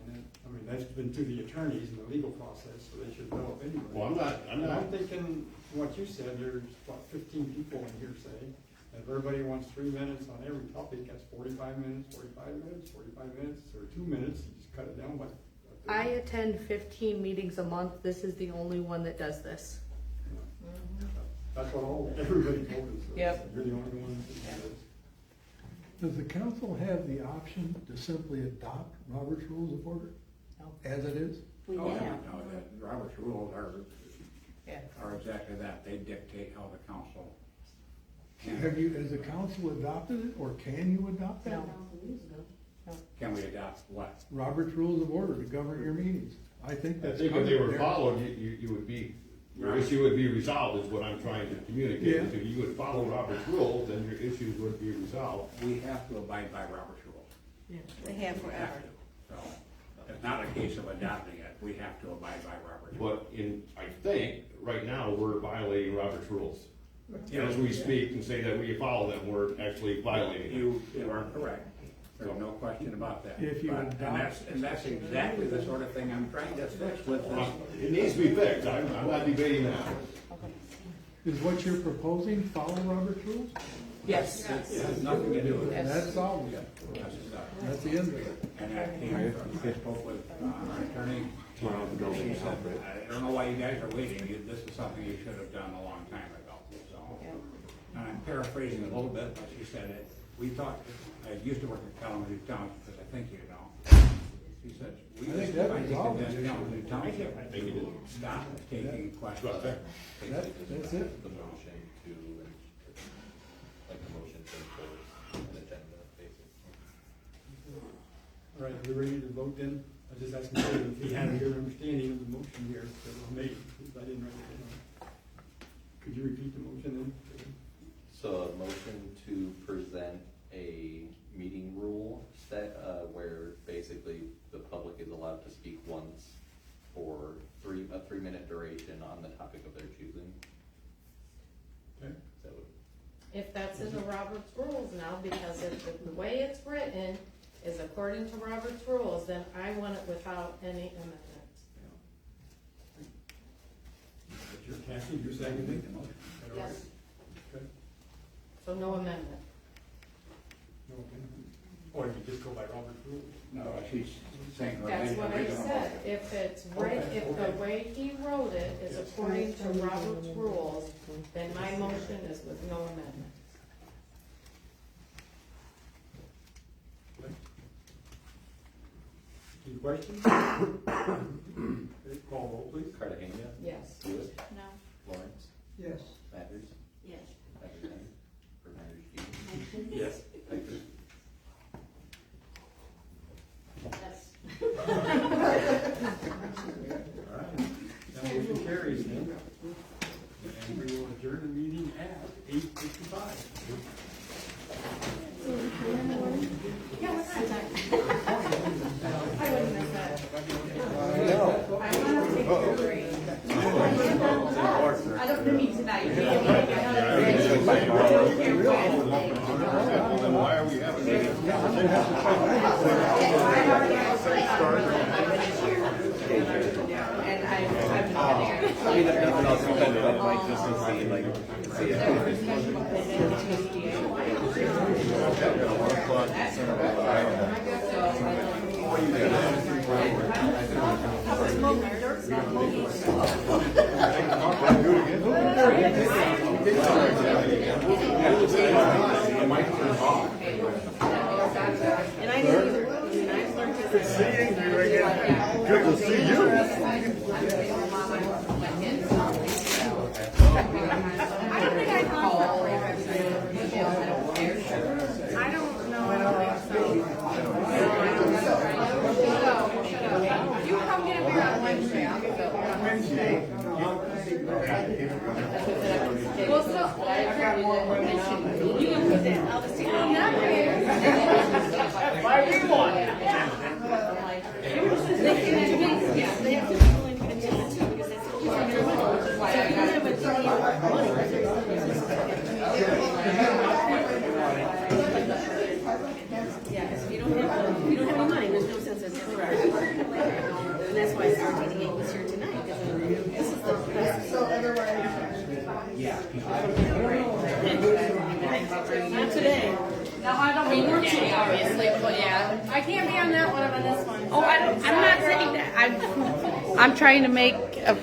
And then, I mean, that's been to the attorneys in the legal process, so they should know anyway.
Well, I'm not.
I'm thinking, what you said, there's about 15 people in here say, if everybody wants 3 minutes on every topic, that's 45 minutes, 45 minutes, 45 minutes, or 2 minutes, you just cut it down by.
I attend 15 meetings a month. This is the only one that does this.
That's what everybody told us. So
Yep.
You're the only one that does this.
Does the council have the option to simply adopt Robert's Rules of Order as it is?
We
oh,
have.
no, the Robert's rules
Yeah.
are exactly that. They dictate how the council.
Has the council adopted it, or can you adopt it?
No.
Can we adopt what?
Robert's Rules of Order to govern your meetings. I think
I
that's.
think if they were
covered there.
followed, you would be, your issue would be resolved, is what I'm trying to communicate.
Yeah.
If you would follow Robert's rules, then your issues would be resolved.
We have to abide by Robert's rules.
They have
We
forever.
have to. So, it's not a case of adopting it. We have to abide by Robert's rules.
But I think, right now, we're violating Robert's rules. As we speak and say that we follow them, we're actually violating them.
You are correct. There's no question about that.
If you
But-
adopt-
and that's exactly the sort of thing I'm trying to fix with this.
It needs to be fixed, I'm not debating that.
Is what you're proposing follow Robert's Rules?
Yes.
It has nothing to do with it.
That's all. That's the end of it.
And that came from, I spoke with our attorney. She said, I don't know why you guys are waiting. This is something you should have done a long time ago. So, and I'm paraphrasing a little bit, but she said it. We talked, I used to work at Kalamazoo Township, because I think you know. She said, we
I think
just,
that
I think
resolves
that
it.
Kalamazoo Township, stop taking questions.
That's it.
The motion to, like the motion to enforce an agenda, basically.
All right, are we ready to vote then? I just asked him if he had a good understanding of the motion here that was made, because I didn't write it down. Could you repeat the motion then?
So a motion to present a meeting rule set, where basically the public is allowed to speak once for a 3-minute duration on the topic of their choosing.
Okay.
So,
If that's in the Robert's rules now, because if the way it's written is according to Robert's rules, then I want it without any amendments.
But you're Kathy, you're seconding the motion? Is that all right?
Yes.
Okay.
So no amendment.
No opinion? Or you just go by Robert's rules?
No, she's saying.
That's what I said. If it's right, if the way he wrote it is according to Robert's rules, then my motion is with no amendment.
Any questions? Okay, call roll, please.
Cartagena,
Yes.
Hewitt,
No.
Lawrence,
Yes.
Matters,
Yes.
Matters, or Matters,
Yes.
Piper.
Yes.
All right, that motion carries then. And we will adjourn the meeting at 8:55.
Yeah, what time? I wouldn't miss that.
I don't mean tonight.
Then why are we having a
And I've been
I mean, if nothing else, we could, but like, just to see, like, see it.
And I didn't either. I mean, I've learned to
Good to see you.
I don't think I call. I don't know. You come get a beer on Wednesday. I'll get a beer on Wednesday. Well, so,
You can put that, I'll just take it.
I'm not here.
Why do you want it? They can, yeah, they have to be willing to attend it too, because that's what you're doing. So if you have a team of yeah, because if you don't have any money, there's no sense in it. And that's why RTDA was here tonight, because this is the best. So not today.
No, I don't mean working, obviously, but yeah. I can't be on that one, I'm on this one.
Oh, I'm not saying that. I'm trying to make a